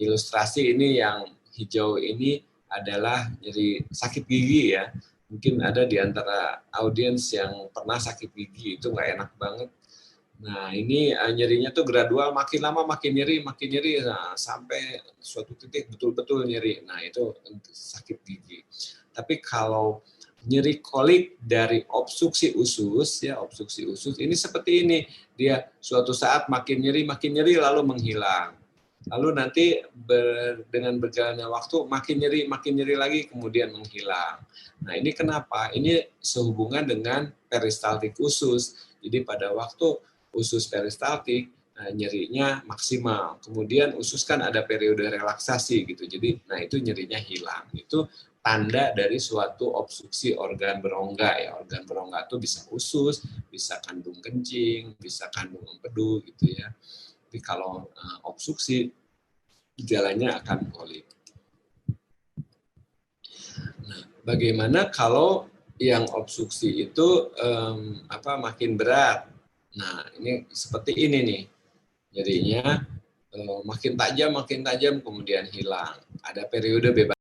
ilustrasi ini yang hijau ini adalah nyeri sakit gigi ya. Mungkin ada di antara audiens yang pernah sakit gigi, itu nggak enak banget. Nah, ini nyerinya tuh gradual, makin lama makin nyeri, nah, sampai suatu titik betul-betul nyeri. Nah, itu sakit gigi. Tapi kalau nyeri kolik dari obstruksi usus, ya obstruksi usus, ini seperti ini. Dia suatu saat makin nyeri, lalu menghilang. Lalu nanti dengan berjalannya waktu makin nyeri lagi, kemudian menghilang. Nah, ini kenapa? Ini sehubungan dengan peristaltik usus. Jadi pada waktu usus peristaltik, nyerinya maksimal. Kemudian usus kan ada periode relaksasi gitu. Jadi, nah itu nyerinya hilang. Itu tanda dari suatu obstruksi organ berongga ya. Organ berongga itu bisa usus, bisa kandung kencing, bisa kandung empedu gitu ya. Tapi kalau obstruksi, gejalanya akan kolik. Nah, bagaimana kalau yang obstruksi itu makin berat? Nah, ini seperti ini nih. Nyerinya makin tajam, kemudian hilang. Ada periode bebas.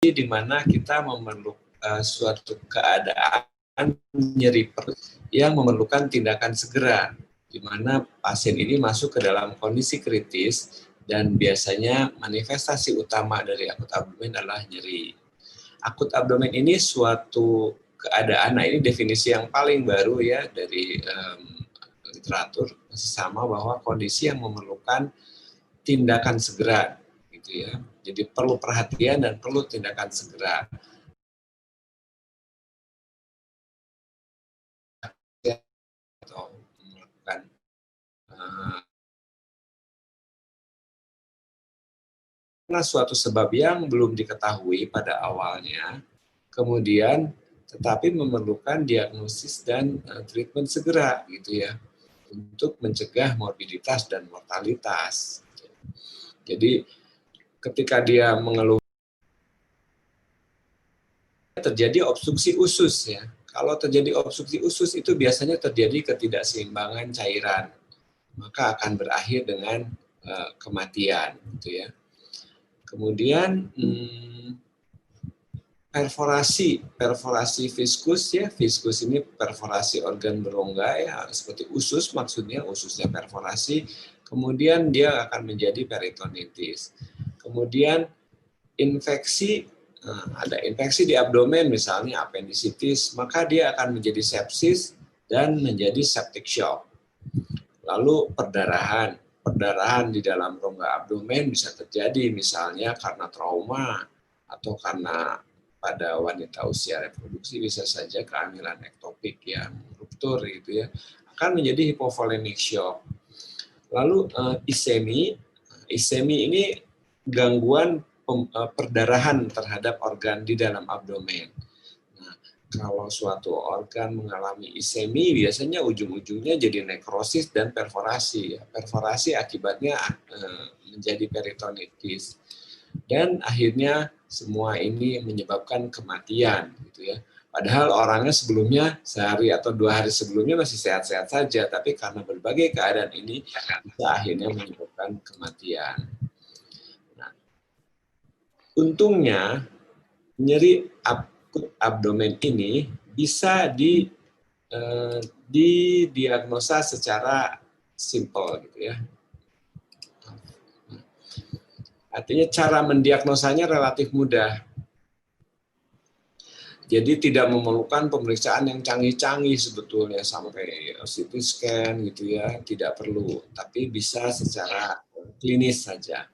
Di mana kita memerlukan suatu keadaan nyeri perut yang memerlukan tindakan segera, di mana pasien ini masuk ke dalam kondisi kritis dan biasanya manifestasi utama dari akut abdomen adalah nyeri. Akut abdomen ini suatu keadaan, nah ini definisi yang paling baru ya dari literatur, masih sama bahwa kondisi yang memerlukan tindakan segera gitu ya. Jadi perlu perhatian dan perlu tindakan segera. Atau melakukan karena suatu sebab yang belum diketahui pada awalnya, kemudian tetapi memerlukan diagnosis dan treatment segera gitu ya, untuk mencegah morbiditas dan mortalitas. Jadi ketika dia mengeluh terjadi obstruksi usus ya. Kalau terjadi obstruksi usus itu biasanya terjadi ketidakseimbangan cairan, maka akan berakhir dengan kematian gitu ya. Kemudian perforasi viskus ya, viskus ini perforasi organ berongga ya, seperti usus maksudnya, ususnya perforasi, kemudian dia akan menjadi peritonitis. Kemudian infeksi, ada infeksi di abdomen misalnya appendicitis, maka dia akan menjadi sepsis dan menjadi septic shock. Lalu perdarahan di dalam rongga abdomen bisa terjadi misalnya karena trauma atau karena pada wanita usia reproduksi bisa saja kehamilan ektopik yang ruptur gitu ya, akan menjadi hypovolemic shock. Lalu isemi ini gangguan perdarahan terhadap organ di dalam abdomen. Nah, kalau suatu organ mengalami isemi, biasanya ujung-ujungnya jadi nekrosis dan perforasi. Perforasi akibatnya menjadi peritonitis. Dan akhirnya semua ini menyebabkan kematian, gitu ya. Padahal orangnya sebelumnya sehari atau 2 hari sebelumnya masih sehat-sehat saja, tapi karena berbagai keadaan ini bisa akhirnya menyebabkan kematian. Nah, untungnya nyeri akut abdomen ini bisa didiagnosa secara simpel, gitu ya. Artinya cara mendiagnosanya relatif mudah. Jadi tidak memerlukan pemeriksaan yang canggih-canggih sebetulnya sampai CT scan gitu ya, tidak perlu. Tapi bisa secara klinis saja.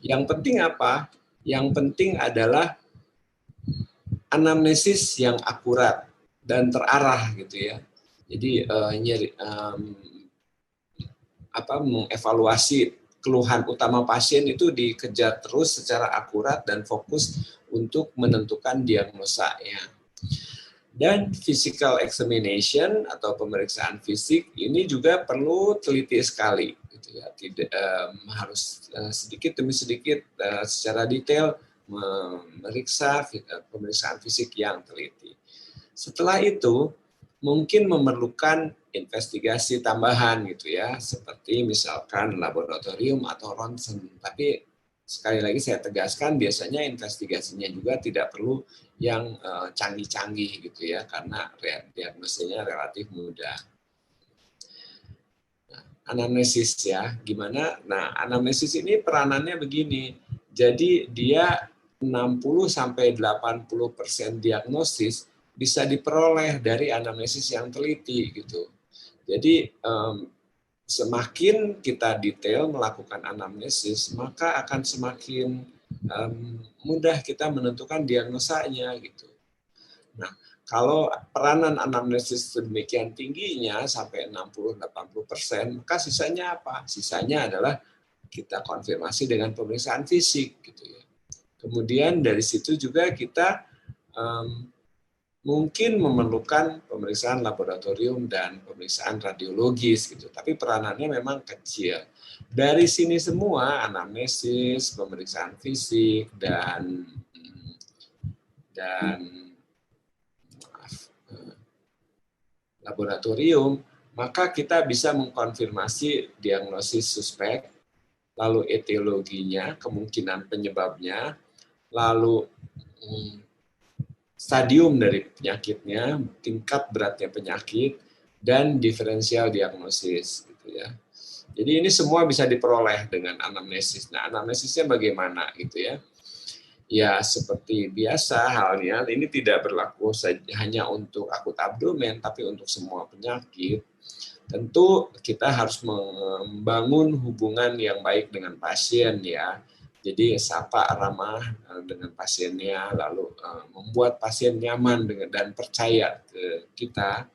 Yang penting apa? Yang penting adalah anamnesis yang akurat dan terarah gitu ya. Jadi mengevaluasi keluhan utama pasien itu dikejar terus secara akurat dan fokus untuk menentukan diagnosanya. Dan physical examination atau pemeriksaan fisik ini juga perlu teliti sekali, gitu ya. Tidak harus sedikit demi sedikit secara detail memeriksa pemeriksaan fisik yang teliti. Setelah itu mungkin memerlukan investigasi tambahan gitu ya, seperti misalkan laboratorium atau ronsen. Tapi sekali lagi saya tegaskan, biasanya investigasinya juga tidak perlu yang canggih-canggih gitu ya, karena diagnosisnya relatif mudah. Nah, anamnesis ya, gimana? Nah, anamnesis ini peranannya begini. Jadi dia 60-80% diagnosis bisa diperoleh dari anamnesis yang teliti gitu. Jadi semakin kita detail melakukan anamnesis, maka akan semakin mudah kita menentukan diagnosanya gitu. Nah, kalau peranan anamnesis demikian tingginya sampai 60-80%, maka sisanya apa? Sisanya adalah kita konfirmasi dengan pemeriksaan fisik gitu ya. Kemudian dari situ juga kita mungkin memerlukan pemeriksaan laboratorium dan pemeriksaan radiologis gitu, tapi peranannya memang kecil. Dari sini semua anamnesis, pemeriksaan fisik dan laboratorium, maka kita bisa mengkonfirmasi diagnosis suspek, lalu etiologinya, kemungkinan penyebabnya, lalu stadium dari penyakitnya, tingkat beratnya penyakit, dan diferensial diagnosis gitu ya. Jadi ini semua bisa diperoleh dengan anamnesis. Nah, anamnesisnya bagaimana gitu ya? Ya seperti biasa halnya, ini tidak berlaku hanya untuk akut abdomen, tapi untuk semua penyakit. Tentu kita harus membangun hubungan yang baik dengan pasien ya. Jadi sapa ramah dengan pasiennya, lalu membuat pasien nyaman dan percaya ke kita.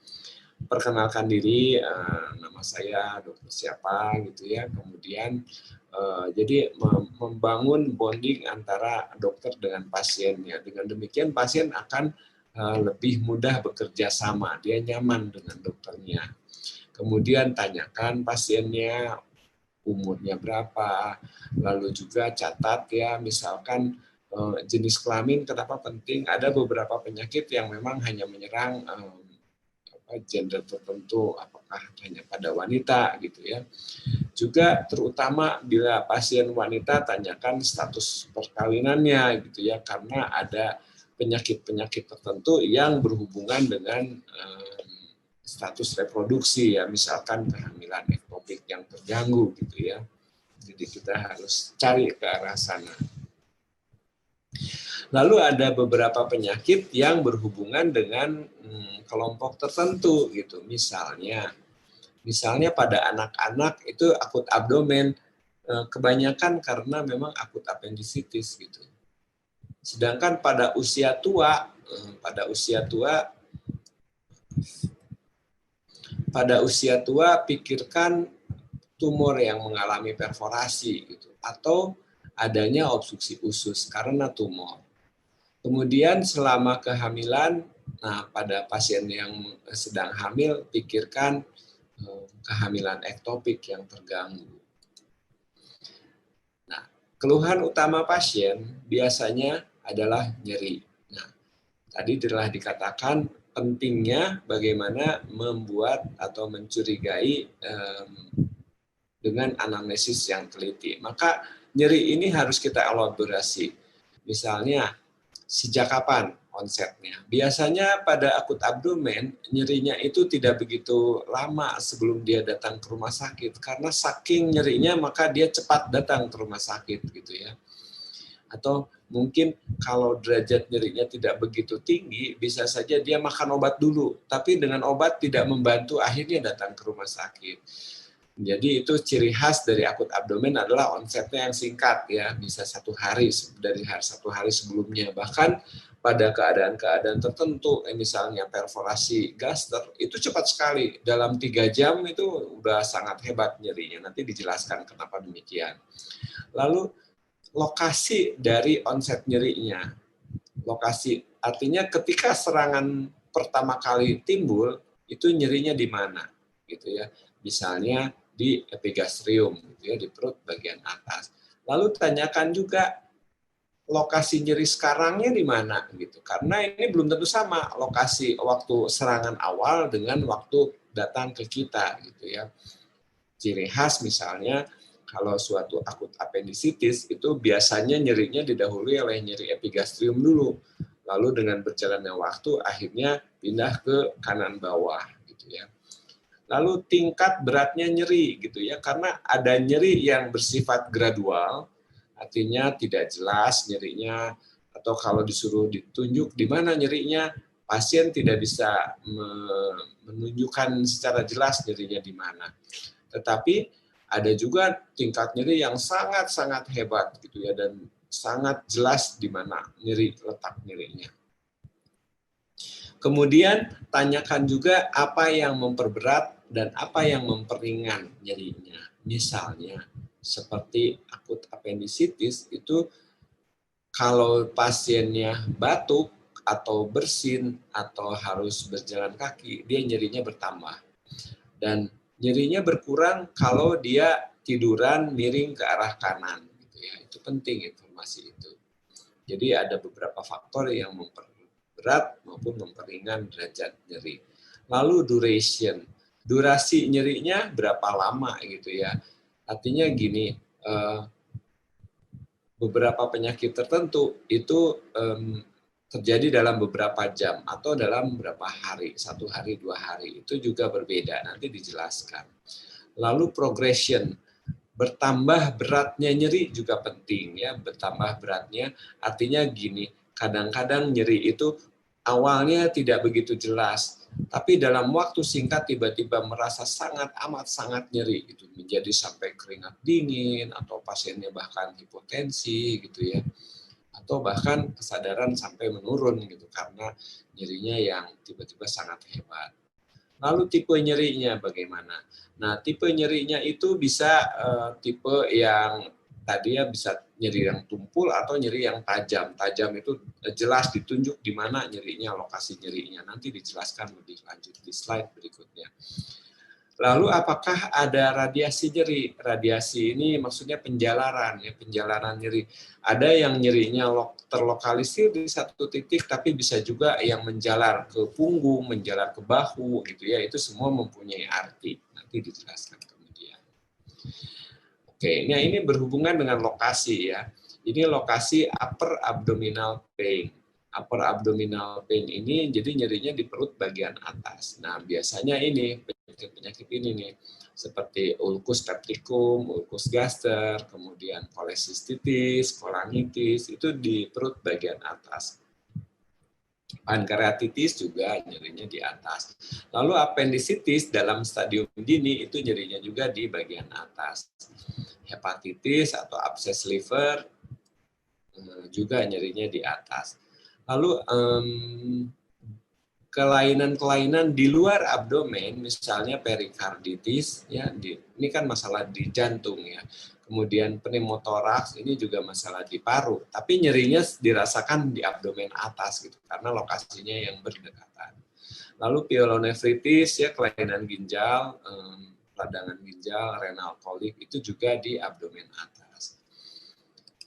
Perkenalkan diri, nama saya dokter siapa gitu ya. Kemudian jadi membangun bonding antara dokter dengan pasiennya. Dengan demikian pasien akan lebih mudah bekerja sama, dia nyaman dengan dokternya. Kemudian tanyakan pasiennya umurnya berapa, lalu juga catat ya misalkan jenis kelamin kenapa penting. Ada beberapa penyakit yang memang hanya menyerang gender tertentu, apakah hanya pada wanita gitu ya. Juga terutama bila pasien wanita tanyakan status perkawinannya gitu ya, karena ada penyakit-penyakit tertentu yang berhubungan dengan status reproduksi ya, misalkan kehamilan ektopik yang terganggu gitu ya. Jadi kita harus cari ke arah sana. Lalu ada beberapa penyakit yang berhubungan dengan kelompok tertentu gitu. Misalnya pada anak-anak itu akut abdomen kebanyakan karena memang akut apendisitis gitu. Sedangkan pada usia tua pikirkan tumor yang mengalami perforasi gitu, atau adanya obstruksi usus karena tumor. Kemudian selama kehamilan, nah pada pasien yang sedang hamil pikirkan kehamilan ektopik yang terganggu. Nah, keluhan utama pasien biasanya adalah nyeri. Nah, tadi telah dikatakan pentingnya bagaimana membuat atau mencurigai dengan anamnesis yang teliti. Maka nyeri ini harus kita elaborasi. Misalnya, sejak kapan onsetnya? Biasanya pada akut abdomen, nyerinya itu tidak begitu lama sebelum dia datang ke rumah sakit. Karena saking nyerinya, maka dia cepat datang ke rumah sakit gitu ya. Atau mungkin kalau derajat nyerinya tidak begitu tinggi, bisa saja dia makan obat dulu. Tapi dengan obat tidak membantu, akhirnya datang ke rumah sakit. Jadi itu ciri khas dari akut abdomen adalah onsetnya yang singkat ya, bisa 1 hari dari satu hari sebelumnya. Bahkan pada keadaan-keadaan tertentu, misalnya perforasi gaster, itu cepat sekali. Dalam 3 jam itu udah sangat hebat nyerinya. Nanti dijelaskan kenapa demikian. Lalu lokasi dari onset nyerinya. Lokasi artinya ketika serangan pertama kali timbul, itu nyerinya di mana gitu ya. Misalnya di epigastrium gitu ya, di perut bagian atas. Lalu tanyakan juga lokasi nyeri sekarangnya di mana gitu. Karena ini belum tentu sama lokasi waktu serangan awal dengan waktu datang ke kita gitu ya. Ciri khas misalnya kalau suatu akut apendisitis itu biasanya nyerinya didahului oleh nyeri epigastrium dulu. Lalu dengan berjalannya waktu akhirnya pindah ke kanan bawah gitu ya. Lalu tingkat beratnya nyeri gitu ya, karena ada nyeri yang bersifat gradual, artinya tidak jelas nyerinya, atau kalau disuruh ditunjuk di mana nyerinya, pasien tidak bisa menunjukkan secara jelas nyerinya di mana. Tetapi ada juga tingkat nyeri yang sangat-sangat hebat gitu ya, dan sangat jelas di mana letak nyerinya. Kemudian tanyakan juga apa yang memperberat dan apa yang memperingan nyerinya. Misalnya seperti akut apendisitis itu kalau pasiennya batuk atau bersin atau harus berjalan kaki, dia nyerinya bertambah. Dan nyerinya berkurang kalau dia tiduran miring ke arah kanan gitu ya. Itu penting informasi itu. Jadi ada beberapa faktor yang memperberat maupun memperingan derajat nyeri. Lalu duration. Durasi nyerinya berapa lama gitu ya. Artinya gini, beberapa penyakit tertentu itu terjadi dalam beberapa jam atau dalam beberapa hari, 1 hari, 2 hari. Itu juga berbeda, nanti dijelaskan. Lalu progression. Bertambah beratnya nyeri juga penting ya, bertambah beratnya artinya gini, kadang-kadang nyeri itu awalnya tidak begitu jelas, tapi dalam waktu singkat tiba-tiba merasa sangat nyeri gitu, menjadi sampai keringat dingin atau pasiennya bahkan hipotensi gitu ya, atau bahkan kesadaran sampai menurun gitu karena nyerinya yang tiba-tiba sangat hebat. Lalu tipe nyerinya bagaimana? Nah, tipe nyerinya itu bisa tipe yang tadi ya bisa nyeri yang tumpul atau nyeri yang tajam. Tajam itu jelas ditunjuk di mana nyerinya, lokasi nyerinya. Nanti dijelaskan lebih lanjut di slide berikutnya. Lalu apakah ada radiasi nyeri? Radiasi ini maksudnya penjalaran, ya, penjalaran nyeri. Ada yang nyerinya terlokalisir di satu titik, tapi bisa juga yang menjalar ke punggung, menjalar ke bahu, gitu ya. Itu semua mempunyai arti. Nanti dijelaskan kemudian. Oke, nah ini berhubungan dengan lokasi ya. Ini lokasi upper abdominal pain. Upper abdominal pain ini jadi nyerinya di perut bagian atas. Nah, biasanya ini penyakit ini nih, seperti ulcus pepticum, ulcus gaster, kemudian kolesistitis, kolanitis, itu di perut bagian atas. Pankreatitis juga nyerinya di atas. Lalu apendisitis dalam stadium dini itu nyerinya juga di bagian atas. Hepatitis atau abses liver juga nyerinya di atas. Lalu kelainan-kelainan di luar abdomen, misalnya perikarditis, ya, ini kan masalah di jantung ya. Kemudian pneumotoraks, ini juga masalah di paru. Tapi nyerinya dirasakan di abdomen atas gitu, karena lokasinya yang berdekatan. Lalu pyelonefritis, ya, kelainan ginjal, peradangan ginjal, renal kolik, itu juga di abdomen atas.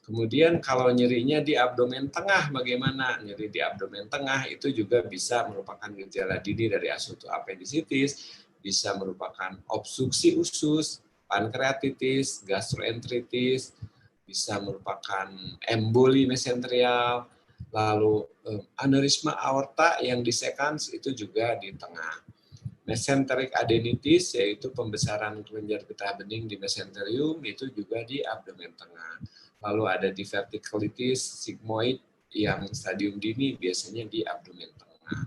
Kemudian kalau nyerinya di abdomen tengah bagaimana? Nyeri di abdomen tengah itu juga bisa merupakan gejala dini dari apendisitis, bisa merupakan obstruksi usus, pankreatitis, gastroenteritis, bisa merupakan emboli mesenterial, lalu aneurisma aorta yang dissekans itu juga di tengah. Mesenteric adenitis yaitu pembesaran kelenjar getah bening di mesenterium itu juga di abdomen tengah. Lalu ada diverticulitis sigmoid yang stadium dini biasanya di abdomen tengah.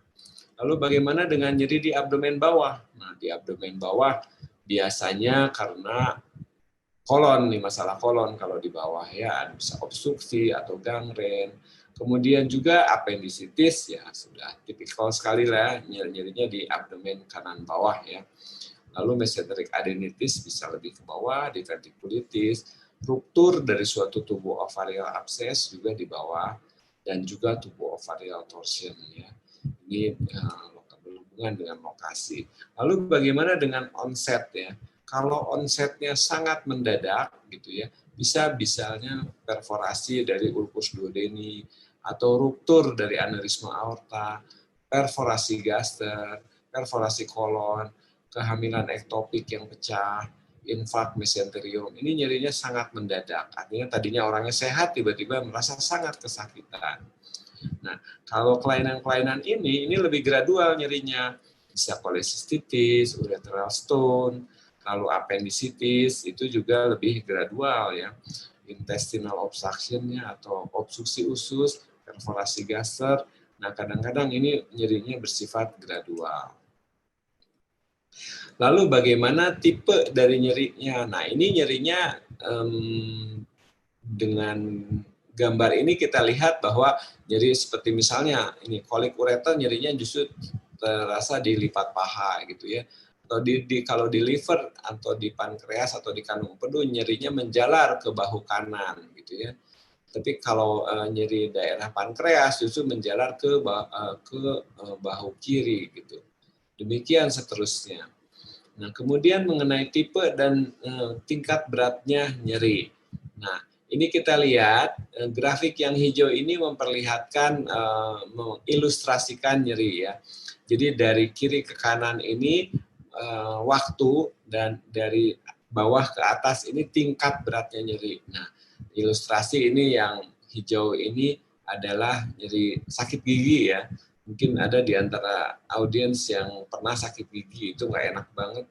Lalu bagaimana dengan nyeri di abdomen bawah? Nah, di abdomen bawah biasanya karena kolon nih, masalah kolon kalau di bawah ya, bisa obstruksi atau gangren. Kemudian juga apendisitis ya sudah tipikal sekali lah nyerinya di abdomen kanan bawah ya. Lalu mesenteric adenitis bisa lebih ke bawah, diverticulitis, ruptur dari suatu tubuh ovarial abses juga di bawah, dan juga tubuh ovarial torsion ya. Ini berhubungan dengan lokasi. Lalu bagaimana dengan onset ya? Kalau onsetnya sangat mendadak gitu ya, bisa misalnya perforasi dari ulcus duodeni atau ruptur dari aneurisma aorta, perforasi gaster, perforasi kolon, kehamilan ektopik yang pecah, infark mesenterium. Ini nyerinya sangat mendadak. Artinya tadinya orangnya sehat, tiba-tiba merasa sangat kesakitan. Nah, kalau kelainan-kelainan ini lebih gradual nyerinya. Bisa kolesistitis, ureteral stone, lalu appendicitis, itu juga lebih gradual ya. Intestinal obstruction-nya atau obstruksi usus, perforasi gaster. Nah, kadang-kadang ini nyerinya bersifat gradual. Lalu bagaimana tipe dari nyerinya? Nah, ini nyerinya dengan gambar ini kita lihat bahwa nyeri seperti misalnya ini kolik ureter nyerinya justru terasa di lipat paha gitu ya. Atau kalau di liver atau di pankreas atau di kandung empedu nyerinya menjalar ke bahu kanan gitu ya. Tapi kalau nyeri daerah pankreas justru menjalar ke bahu kiri gitu. Demikian seterusnya. Nah, kemudian mengenai tipe dan tingkat beratnya nyeri. Nah, ini kita lihat grafik yang hijau ini memperlihatkan mengilustrasikan nyeri ya. Jadi dari kiri ke kanan ini waktu dan dari bawah ke atas ini tingkat beratnya nyeri. Nah, ilustrasi ini yang hijau ini adalah nyeri sakit gigi ya. Mungkin ada di antara audiens yang pernah sakit gigi, itu nggak enak banget.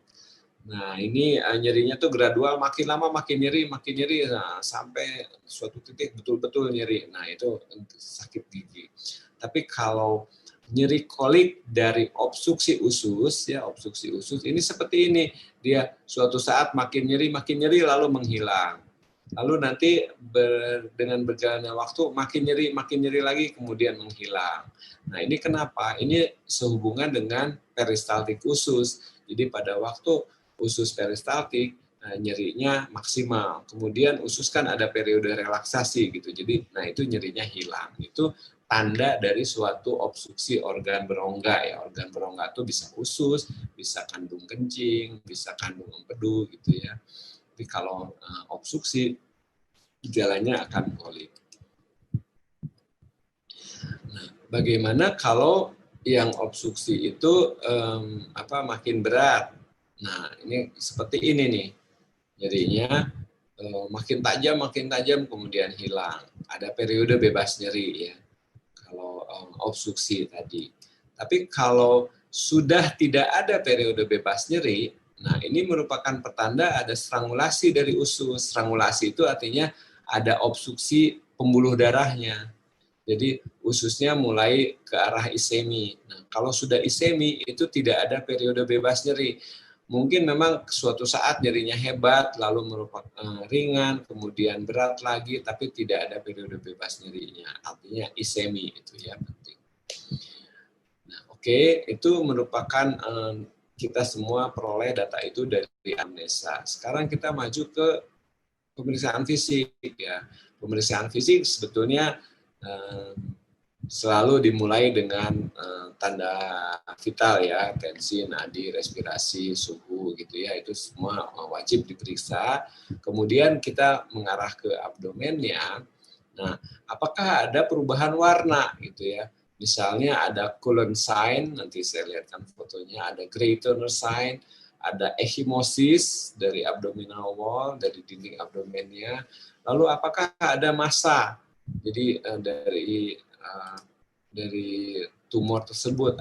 Nah, ini nyerinya tuh gradual, makin lama makin nyeri, nah, sampai suatu titik betul-betul nyeri. Nah, itu sakit gigi. Tapi kalau nyeri kolik dari obstruksi usus, ya obstruksi usus, ini seperti ini. Dia suatu saat makin nyeri, lalu menghilang. Lalu nanti dengan berjalannya waktu makin nyeri lagi, kemudian menghilang. Nah, ini kenapa? Ini sehubungan dengan peristaltik usus. Jadi pada waktu usus peristaltik, nyerinya maksimal. Kemudian usus kan ada periode relaksasi gitu. Jadi, nah itu nyerinya hilang. Itu tanda dari suatu obstruksi organ berongga ya. Organ berongga itu bisa usus, bisa kandung kencing, bisa kandung empedu gitu ya. Tapi kalau obstruksi gejalanya akan kolik. Nah, bagaimana kalau yang obstruksi itu makin berat? Nah, ini seperti ini nih. Nyerinya makin tajam kemudian hilang. Ada periode bebas nyeri ya. Kalau obstruksi tadi. Tapi kalau sudah tidak ada periode bebas nyeri, nah ini merupakan pertanda ada strangulasi dari usus. Strangulasi itu artinya ada obstruksi pembuluh darahnya. Jadi ususnya mulai ke arah isemi. Nah, kalau sudah isemi itu tidak ada periode bebas nyeri. Mungkin memang suatu saat nyerinya hebat, lalu merupakan ringan, kemudian berat lagi, tapi tidak ada periode bebas nyerinya. Artinya isemi itu ya penting. Nah, oke, itu merupakan kita semua peroleh data itu dari anamnesa. Sekarang kita maju ke pemeriksaan fisik ya. Pemeriksaan fisik sebetulnya selalu dimulai dengan tanda vital ya, tensi, nadi, respirasi, suhu gitu ya, itu semua wajib diperiksa. Kemudian kita mengarah ke abdomennya. Nah, apakah ada perubahan warna gitu ya? Misalnya ada Cullen sign, nanti saya lihatkan fotonya, ada Gray Turner sign, ada ecchymosis dari abdominal wall, dari dinding abdomennya. Lalu apakah ada massa? Jadi dari tumor tersebut,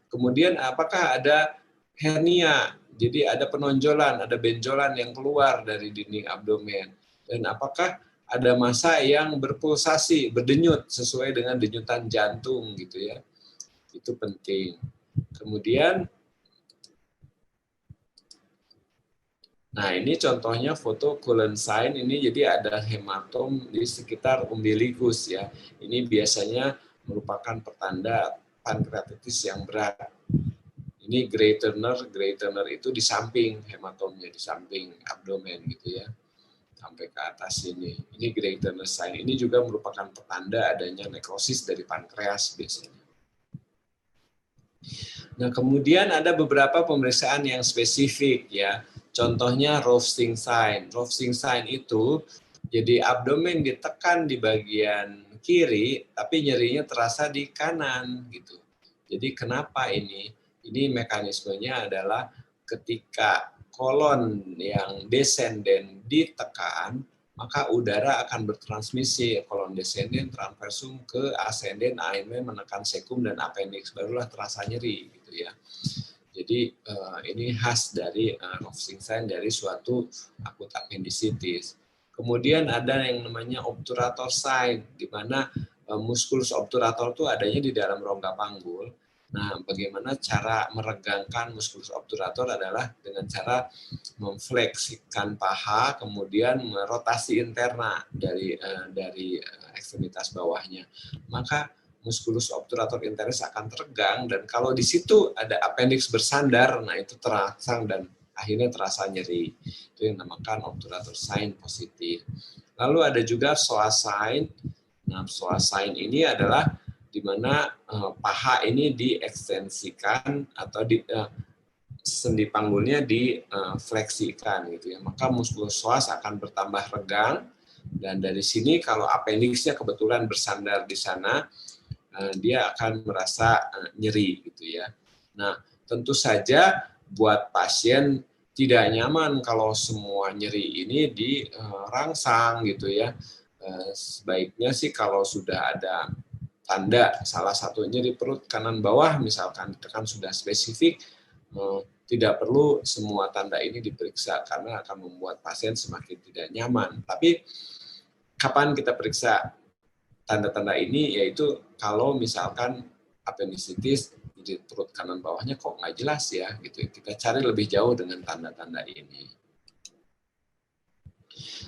kemudian apakah ada hernia, jadi ada penonjolan, ada benjolan yang keluar dari dinding abdomen, dan apakah ada massa yang berpulsasi, berdenyut sesuai dengan denyutan jantung gitu ya, itu penting. Kemudian nah, ini contohnya foto Cullen sign, ini jadi ada hematom di sekitar umbilikus ya. Ini biasanya merupakan pertanda pankreatitis yang berat. Ini Gray Turner itu di samping hematomnya, di samping abdomen gitu ya. Sampai ke atas ini. Ini Gray Turner sign. Ini juga merupakan pertanda adanya nekrosis dari pankreas biasanya. Nah, kemudian ada beberapa pemeriksaan yang spesifik ya. Contohnya Rovsing sign. Rovsing sign itu jadi abdomen ditekan di bagian kiri, tapi nyerinya terasa di kanan gitu. Jadi kenapa ini? Ini mekanismenya adalah ketika kolon yang descendent ditekan, maka udara akan bertransmisi kolon descendent transversum ke ascendent, akhirnya menekan secum dan appendix, barulah terasa nyeri gitu ya. Jadi ini khas dari Rovsing sign dari suatu akut appendicitis. Kemudian ada yang namanya obturator sign, di mana muskulus obturator itu adanya di dalam rongga panggul. Nah, bagaimana cara meregangkan muskulus obturator adalah dengan cara memfleksikan paha, kemudian merotasi interna dari ekstremitas bawahnya. Maka muskulus obturator internis akan teregang, dan kalau di situ ada appendix bersandar, nah itu terangsang dan akhirnya terasa nyeri. Itu yang dinamakan obturator sign positif. Lalu ada juga psoas sign. Nah, psoas sign ini adalah di mana paha ini diekstensikan atau sendi panggulnya difleksikan gitu ya. Maka muskulus psoas akan bertambah regang, dan dari sini kalau appendixnya kebetulan bersandar di sana, dia akan merasa nyeri gitu ya. Nah, tentu saja buat pasien tidak nyaman kalau semua nyeri ini dirangsang gitu ya. Sebaiknya sih kalau sudah ada tanda salah satunya di perut kanan bawah misalkan tekan sudah spesifik, tidak perlu semua tanda ini diperiksa karena akan membuat pasien semakin tidak nyaman. Tapi kapan kita periksa tanda-tanda ini, yaitu kalau misalkan appendicitis di perut kanan bawahnya kok nggak jelas ya gitu. Kita cari lebih jauh dengan tanda-tanda ini.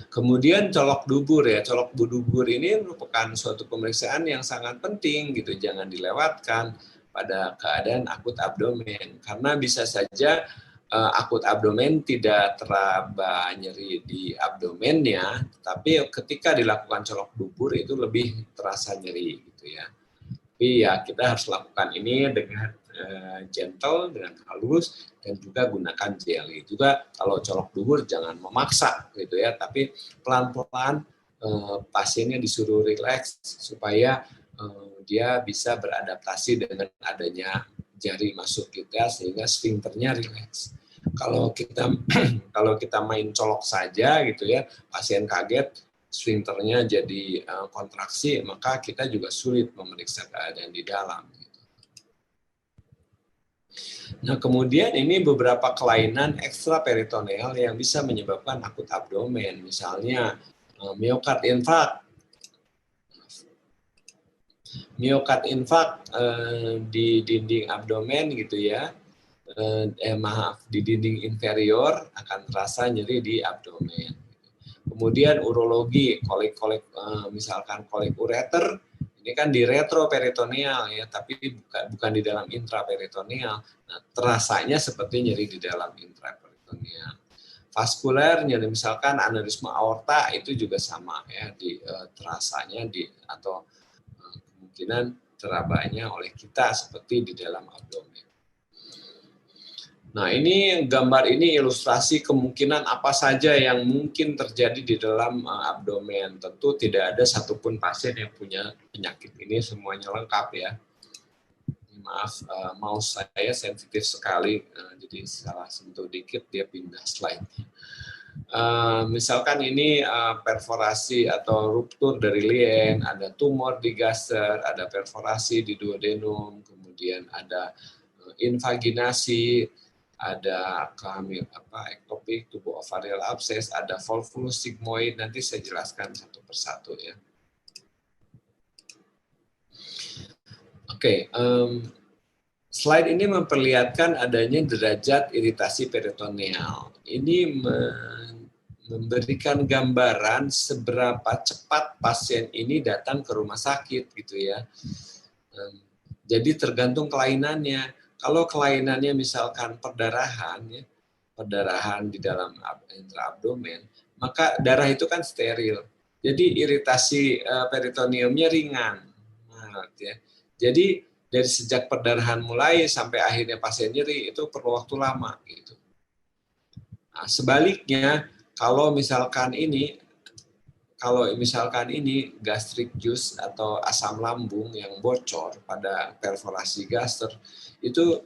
Kemudian colok dubur ya. Colok dubur ini merupakan suatu pemeriksaan yang sangat penting gitu, jangan dilewatkan pada keadaan akut abdomen, karena bisa saja akut abdomen tidak teraba nyeri di abdomennya, tapi ketika dilakukan colok dubur itu lebih terasa nyeri gitu ya. Tapi ya kita harus lakukan ini dengan gentle, dengan halus, dan juga gunakan jelly. Juga kalau colok dubur jangan memaksa gitu ya, tapi pelan-pelan pasiennya disuruh rileks supaya dia bisa beradaptasi dengan adanya jari masuk kita sehingga sphincternya rileks. Kalau kita main colok saja gitu ya, pasien kaget, sphincternya jadi kontraksi, maka kita juga sulit memeriksa keadaan di dalam. Nah, kemudian ini beberapa kelainan ekstraperitoneal yang bisa menyebabkan akut abdomen, misalnya myocard infarct. Myocard infarct di dinding abdomen gitu ya, di dinding inferior akan terasa nyeri di abdomen. Kemudian urologi, kolik-kolik misalkan kolik ureter, ini kan di retroperitoneal ya, tapi bukan di dalam intraperitoneal. Nah, terasanya seperti nyeri di dalam intraperitoneal. Vaskuler, nyeri misalkan aneurisma aorta itu juga sama ya, terasanya atau kemungkinan terabanya oleh kita seperti di dalam abdomen. Nah, ini gambar ini ilustrasi kemungkinan apa saja yang mungkin terjadi di dalam abdomen. Tentu tidak ada satupun pasien yang punya penyakit ini semuanya lengkap ya. Maaf, mouse saya sensitif sekali, jadi salah sentuh dikit dia pindah slide. Misalkan ini perforasi atau ruptur dari lien, ada tumor di gaster, ada perforasi di duodenum, kemudian ada invaginasi, ada ektopik, tubuh ovarial abses, ada volvulus sigmoid, nanti saya jelaskan satu persatu ya. Oke, slide ini memperlihatkan adanya derajat iritasi peritoneal. Ini memberikan gambaran seberapa cepat pasien ini datang ke rumah sakit gitu ya. Jadi tergantung kelainannya. Kalau kelainannya misalkan perdarahan ya, perdarahan di dalam intraabdomen, maka darah itu kan steril. Jadi iritasi peritoneumnya ringan. Nah, ya. Jadi dari sejak perdarahan mulai sampai akhirnya pasien nyeri itu perlu waktu lama gitu. Nah, sebaliknya kalau misalkan ini gastric juice atau asam lambung yang bocor pada perforasi gaster, itu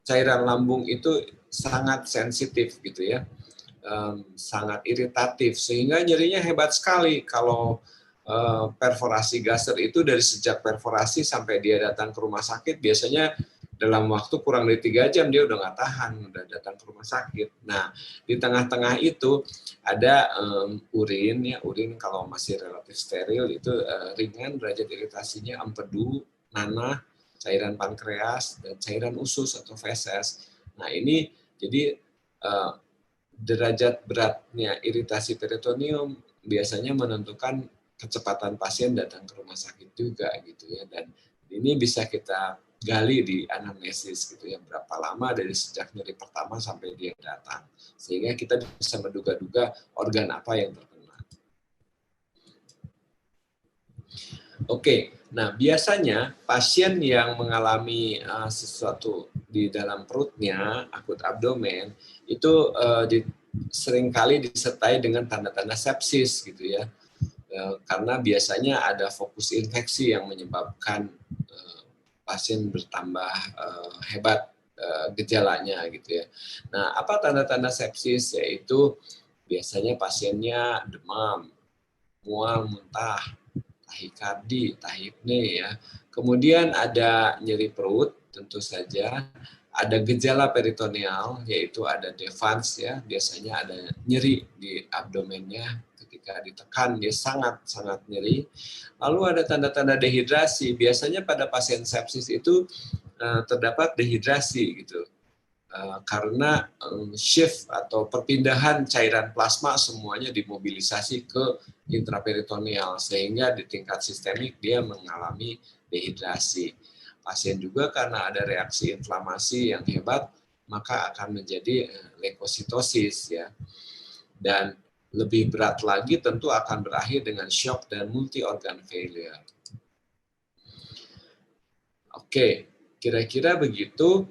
cairan lambung itu sangat sensitif gitu ya, sangat iritatif sehingga nyerinya hebat sekali kalau perforasi gaster itu dari sejak perforasi sampai dia datang ke rumah sakit biasanya dalam waktu kurang dari 3 jam dia udah nggak tahan, udah datang ke rumah sakit. Nah, di tengah-tengah itu ada urin ya, urin kalau masih relatif steril itu ringan derajat iritasinya empedu, nanah, cairan pankreas, dan cairan usus atau feses. Nah, ini jadi derajat beratnya iritasi peritoneum biasanya menentukan kecepatan pasien datang ke rumah sakit juga gitu ya, dan ini bisa kita gali di anamnesis gitu ya, berapa lama dari sejak nyeri pertama sampai dia datang, sehingga kita bisa menduga-duga organ apa yang terkena. Oke, nah biasanya pasien yang mengalami sesuatu di dalam perutnya, akut abdomen, itu seringkali disertai dengan tanda-tanda sepsis gitu ya, karena biasanya ada fokus infeksi yang menyebabkan pasien bertambah hebat gejalanya gitu ya. Nah, apa tanda-tanda sepsis? Yaitu biasanya pasiennya demam, mual, muntah, tahikardi, tahipne ya. Kemudian ada nyeri perut, tentu saja. Ada gejala peritoneal, yaitu ada devans ya, biasanya ada nyeri di abdomennya ketika ditekan dia sangat nyeri. Lalu ada tanda-tanda dehidrasi. Biasanya pada pasien sepsis itu terdapat dehidrasi gitu. Karena shift atau perpindahan cairan plasma semuanya dimobilisasi ke intraperitoneal sehingga di tingkat sistemik dia mengalami dehidrasi. Pasien juga karena ada reaksi inflamasi yang hebat maka akan menjadi leukositosis ya. Dan lebih berat lagi tentu akan berakhir dengan shock dan multi organ failure. Oke, kira-kira begitu.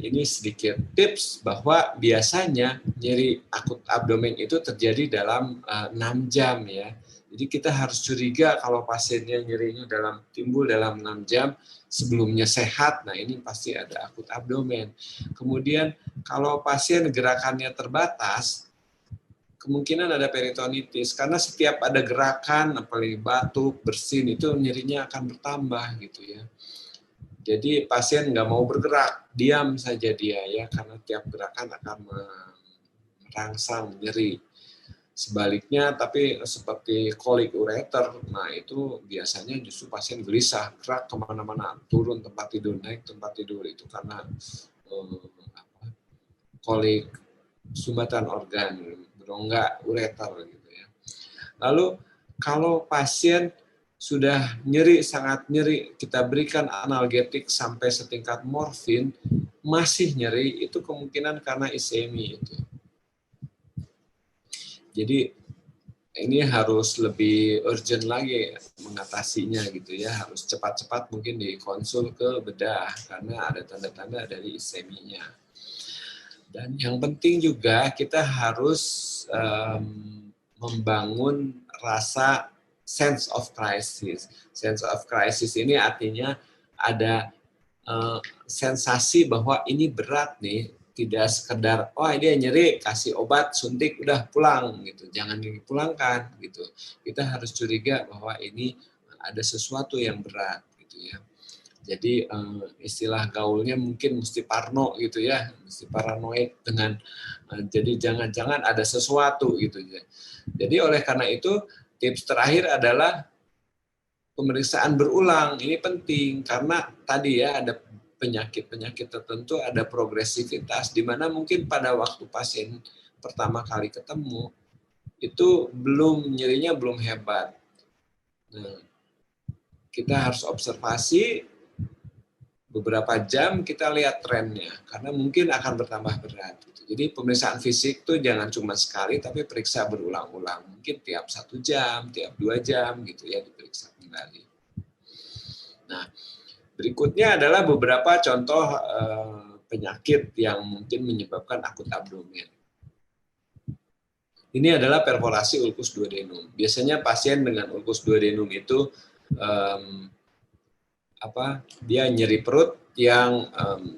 Ini sedikit tips bahwa biasanya nyeri akut abdomen itu terjadi dalam 6 jam ya. Jadi kita harus curiga kalau pasiennya nyerinya timbul dalam 6 jam sebelumnya sehat. Nah, ini pasti ada akut abdomen. Kemudian kalau pasien gerakannya terbatas, kemungkinan ada peritonitis karena setiap ada gerakan apalagi batuk, bersin itu nyerinya akan bertambah gitu ya. Jadi pasien nggak mau bergerak, diam saja dia ya, karena tiap gerakan akan merangsang nyeri. Sebaliknya, tapi seperti kolik ureter, nah itu biasanya justru pasien gelisah, gerak kemana-mana, turun tempat tidur, naik tempat tidur, itu karena kolik sumbatan organ, berongga ureter gitu ya. Lalu kalau pasien sudah nyeri, sangat nyeri, kita berikan analgetik sampai setingkat morfin, masih nyeri, itu kemungkinan karena isemi itu. Jadi ini harus lebih urgent lagi mengatasinya gitu ya, harus cepat-cepat mungkin dikonsul ke bedah karena ada tanda-tanda dari iseminya. Dan yang penting juga kita harus membangun rasa sense of crisis. Sense of crisis ini artinya ada sensasi bahwa ini berat nih, tidak sekedar dia nyeri kasih obat suntik udah pulang gitu, jangan dipulangkan gitu. Kita harus curiga bahwa ini ada sesuatu yang berat gitu ya. Jadi istilah gaulnya mungkin mesti parno gitu ya, mesti paranoid dengan jadi jangan-jangan ada sesuatu gitu ya. Jadi oleh karena itu tips terakhir adalah pemeriksaan berulang. Ini penting karena tadi ya ada penyakit-penyakit tertentu, ada progresivitas di mana mungkin pada waktu pasien pertama kali ketemu itu nyerinya belum hebat. Nah, kita harus observasi beberapa jam, kita lihat trennya karena mungkin akan bertambah berat. Jadi pemeriksaan fisik tuh jangan cuma sekali tapi periksa berulang-ulang, mungkin tiap 1 jam, tiap 2 jam gitu ya diperiksa kembali. Nah, berikutnya adalah beberapa contoh penyakit yang mungkin menyebabkan akut abdomen. Ini adalah perforasi ulkus duodenum. Biasanya pasien dengan ulkus duodenum itu dia nyeri perut yang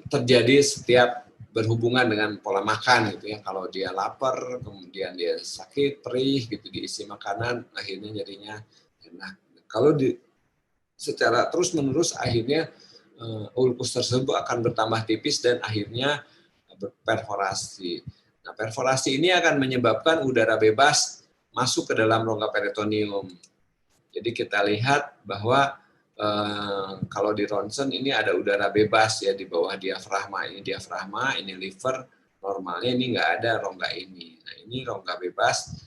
terjadi setiap berhubungan dengan pola makan gitu ya. Kalau dia lapar, kemudian dia sakit, perih gitu, diisi makanan, akhirnya nyerinya enak. Kalau secara terus-menerus akhirnya ulkus tersebut akan bertambah tipis dan akhirnya berperforasi. Nah, perforasi ini akan menyebabkan udara bebas masuk ke dalam rongga peritoneum. Jadi kita lihat bahwa kalau di ronsen ini ada udara bebas ya di bawah diafragma. Ini diafragma, ini liver. Normalnya ini nggak ada rongga ini. Nah, ini rongga bebas,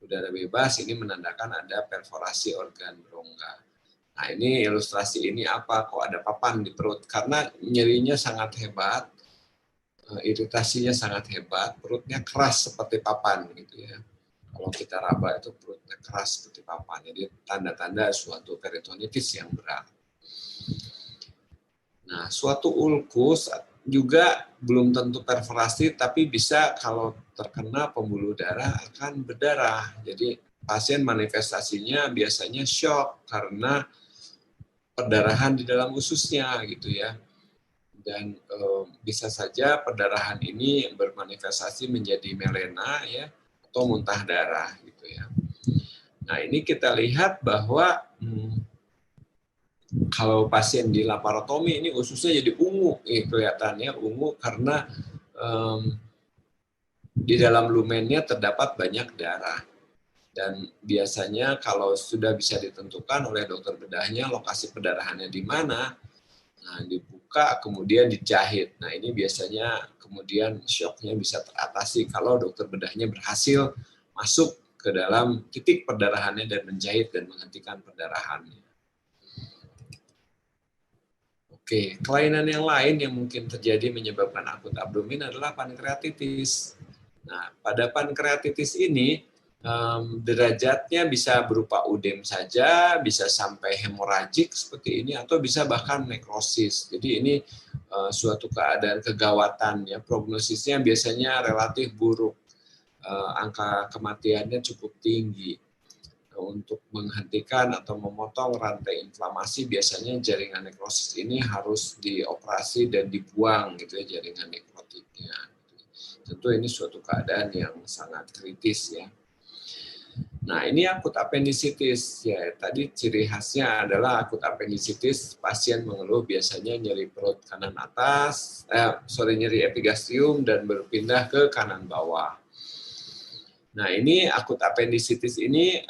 udara bebas, ini menandakan ada perforasi organ rongga. Nah, ini ilustrasi ini apa? Kok ada papan di perut? Karena nyerinya sangat hebat, iritasinya sangat hebat, perutnya keras seperti papan gitu ya. Kalau kita raba itu perutnya keras seperti papan. Jadi tanda-tanda suatu peritonitis yang berat. Nah, suatu ulkus juga belum tentu perforasi, tapi bisa kalau terkena pembuluh darah akan berdarah. Jadi pasien manifestasinya biasanya shock karena perdarahan di dalam ususnya gitu ya. Dan bisa saja perdarahan ini bermanifestasi menjadi melena ya, atau muntah darah gitu ya. Nah, ini kita lihat bahwa kalau pasien di laparotomi ini ususnya jadi ungu, kelihatannya ungu karena di dalam lumennya terdapat banyak darah. Dan biasanya kalau sudah bisa ditentukan oleh dokter bedahnya lokasi perdarahannya di mana, nah dibuka kemudian dijahit. Nah ini biasanya kemudian syoknya bisa teratasi kalau dokter bedahnya berhasil masuk ke dalam titik perdarahannya dan menjahit dan menghentikan perdarahannya. Oke, kelainan yang lain yang mungkin terjadi menyebabkan akut abdomen adalah pankreatitis. Nah, pada pankreatitis ini derajatnya bisa berupa udem saja, bisa sampai hemoragik seperti ini, atau bisa bahkan nekrosis. Jadi ini suatu keadaan kegawatan ya, prognosisnya biasanya relatif buruk, angka kematiannya cukup tinggi. Untuk menghentikan atau memotong rantai inflamasi biasanya jaringan nekrosis ini harus dioperasi dan dibuang gitu ya jaringan nekrotiknya. Tentu ini suatu keadaan yang sangat kritis ya. Nah, ini akut apendisitis ya. Tadi ciri khasnya adalah akut apendisitis, pasien mengeluh biasanya nyeri perut kanan atas, nyeri epigastrium dan berpindah ke kanan bawah. Nah, ini akut apendisitis ini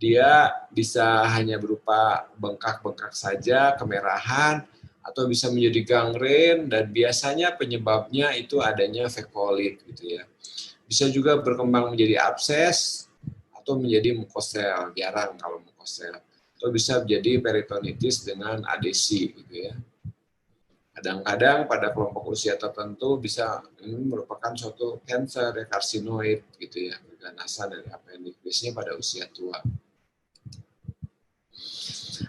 dia bisa hanya berupa bengkak-bengkak saja, kemerahan, atau bisa menjadi gangren, dan biasanya penyebabnya itu adanya fekolit gitu ya. Bisa juga berkembang menjadi abses atau menjadi mukosel, jarang kalau mukosel. Atau bisa menjadi peritonitis dengan adesi gitu ya. Kadang-kadang pada kelompok usia tertentu bisa ini merupakan suatu kanker ya, karsinoid gitu ya, keganasan dari appendix, biasanya pada usia tua.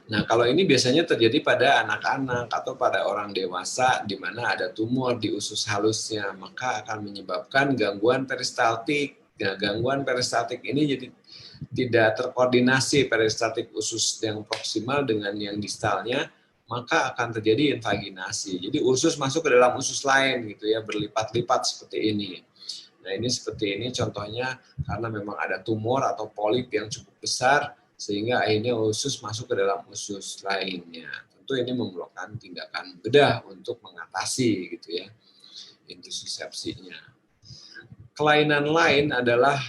Nah, kalau ini biasanya terjadi pada anak-anak atau pada orang dewasa di mana ada tumor di usus halusnya, maka akan menyebabkan gangguan peristaltik. Nah, gangguan peristaltik ini jadi tidak terkoordinasi peristaltik usus yang proksimal dengan yang distalnya, maka akan terjadi invaginasi. Jadi usus masuk ke dalam usus lain gitu ya, berlipat-lipat seperti ini. Nah, ini seperti ini contohnya karena memang ada tumor atau polip yang cukup besar sehingga akhirnya usus masuk ke dalam usus lainnya. Tentu ini memerlukan tindakan bedah untuk mengatasi gitu ya intussusepsinya. Kelainan lain adalah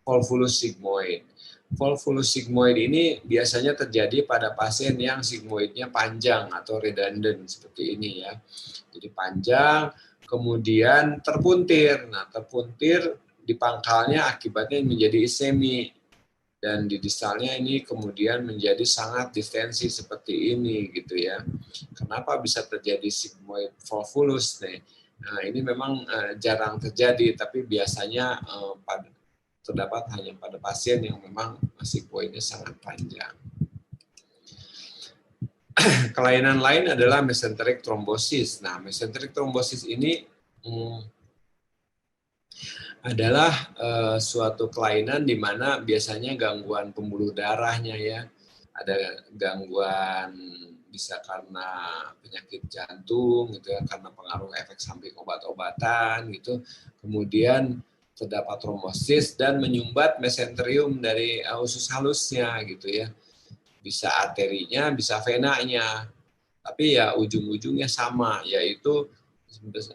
volvulus sigmoid. Volvulus sigmoid ini biasanya terjadi pada pasien yang sigmoidnya panjang atau redundant seperti ini ya. Jadi panjang, kemudian terpuntir. Nah, terpuntir di pangkalnya akibatnya menjadi isemi. Dan di distalnya ini kemudian menjadi sangat distensi seperti ini gitu ya. Kenapa bisa terjadi sigmoid volvulus nih? Nah, ini memang jarang terjadi, tapi biasanya terdapat hanya pada pasien yang memang sigmoidnya sangat panjang. Kelainan lain adalah mesenteric thrombosis. Nah, mesenteric thrombosis ini adalah suatu kelainan di mana biasanya gangguan pembuluh darahnya ya, ada gangguan bisa karena penyakit jantung gitu ya, karena pengaruh efek samping obat-obatan gitu. Kemudian terdapat trombosis dan menyumbat mesenterium dari usus halusnya gitu ya. Bisa arterinya, bisa venanya. Tapi ya ujung-ujungnya sama, yaitu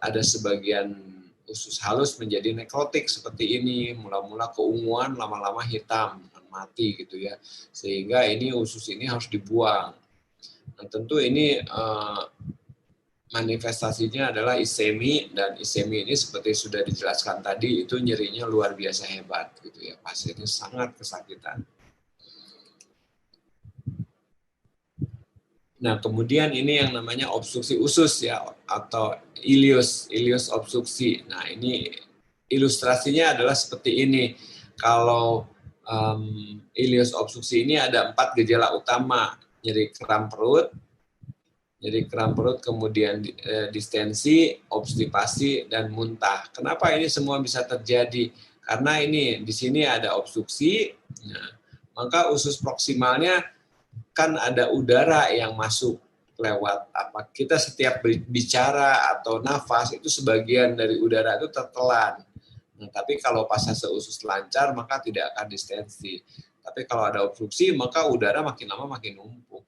ada sebagian usus halus menjadi nekrotik seperti ini, mula-mula keunguan, lama-lama hitam, mati gitu ya. Sehingga ini usus ini harus dibuang. Nah, tentu ini manifestasinya adalah isemi, dan isemi ini seperti sudah dijelaskan tadi itu nyerinya luar biasa hebat gitu ya. Pasiennya sangat kesakitan. Nah, kemudian ini yang namanya obstruksi usus ya, atau ileus obstruksi. Nah, ini ilustrasinya adalah seperti ini. Kalau ileus obstruksi ini ada 4 gejala utama: nyeri kram perut, kemudian distensi, obstipasi, dan muntah. Kenapa ini semua bisa terjadi? Karena ini di sini ada obstruksi, nah, maka usus proksimalnya kan ada udara yang masuk lewat apa, kita setiap bicara atau nafas itu sebagian dari udara itu tertelan. Nah, tapi kalau pasase usus lancar maka tidak akan distensi. Tapi kalau ada obstruksi maka udara makin lama makin numpuk.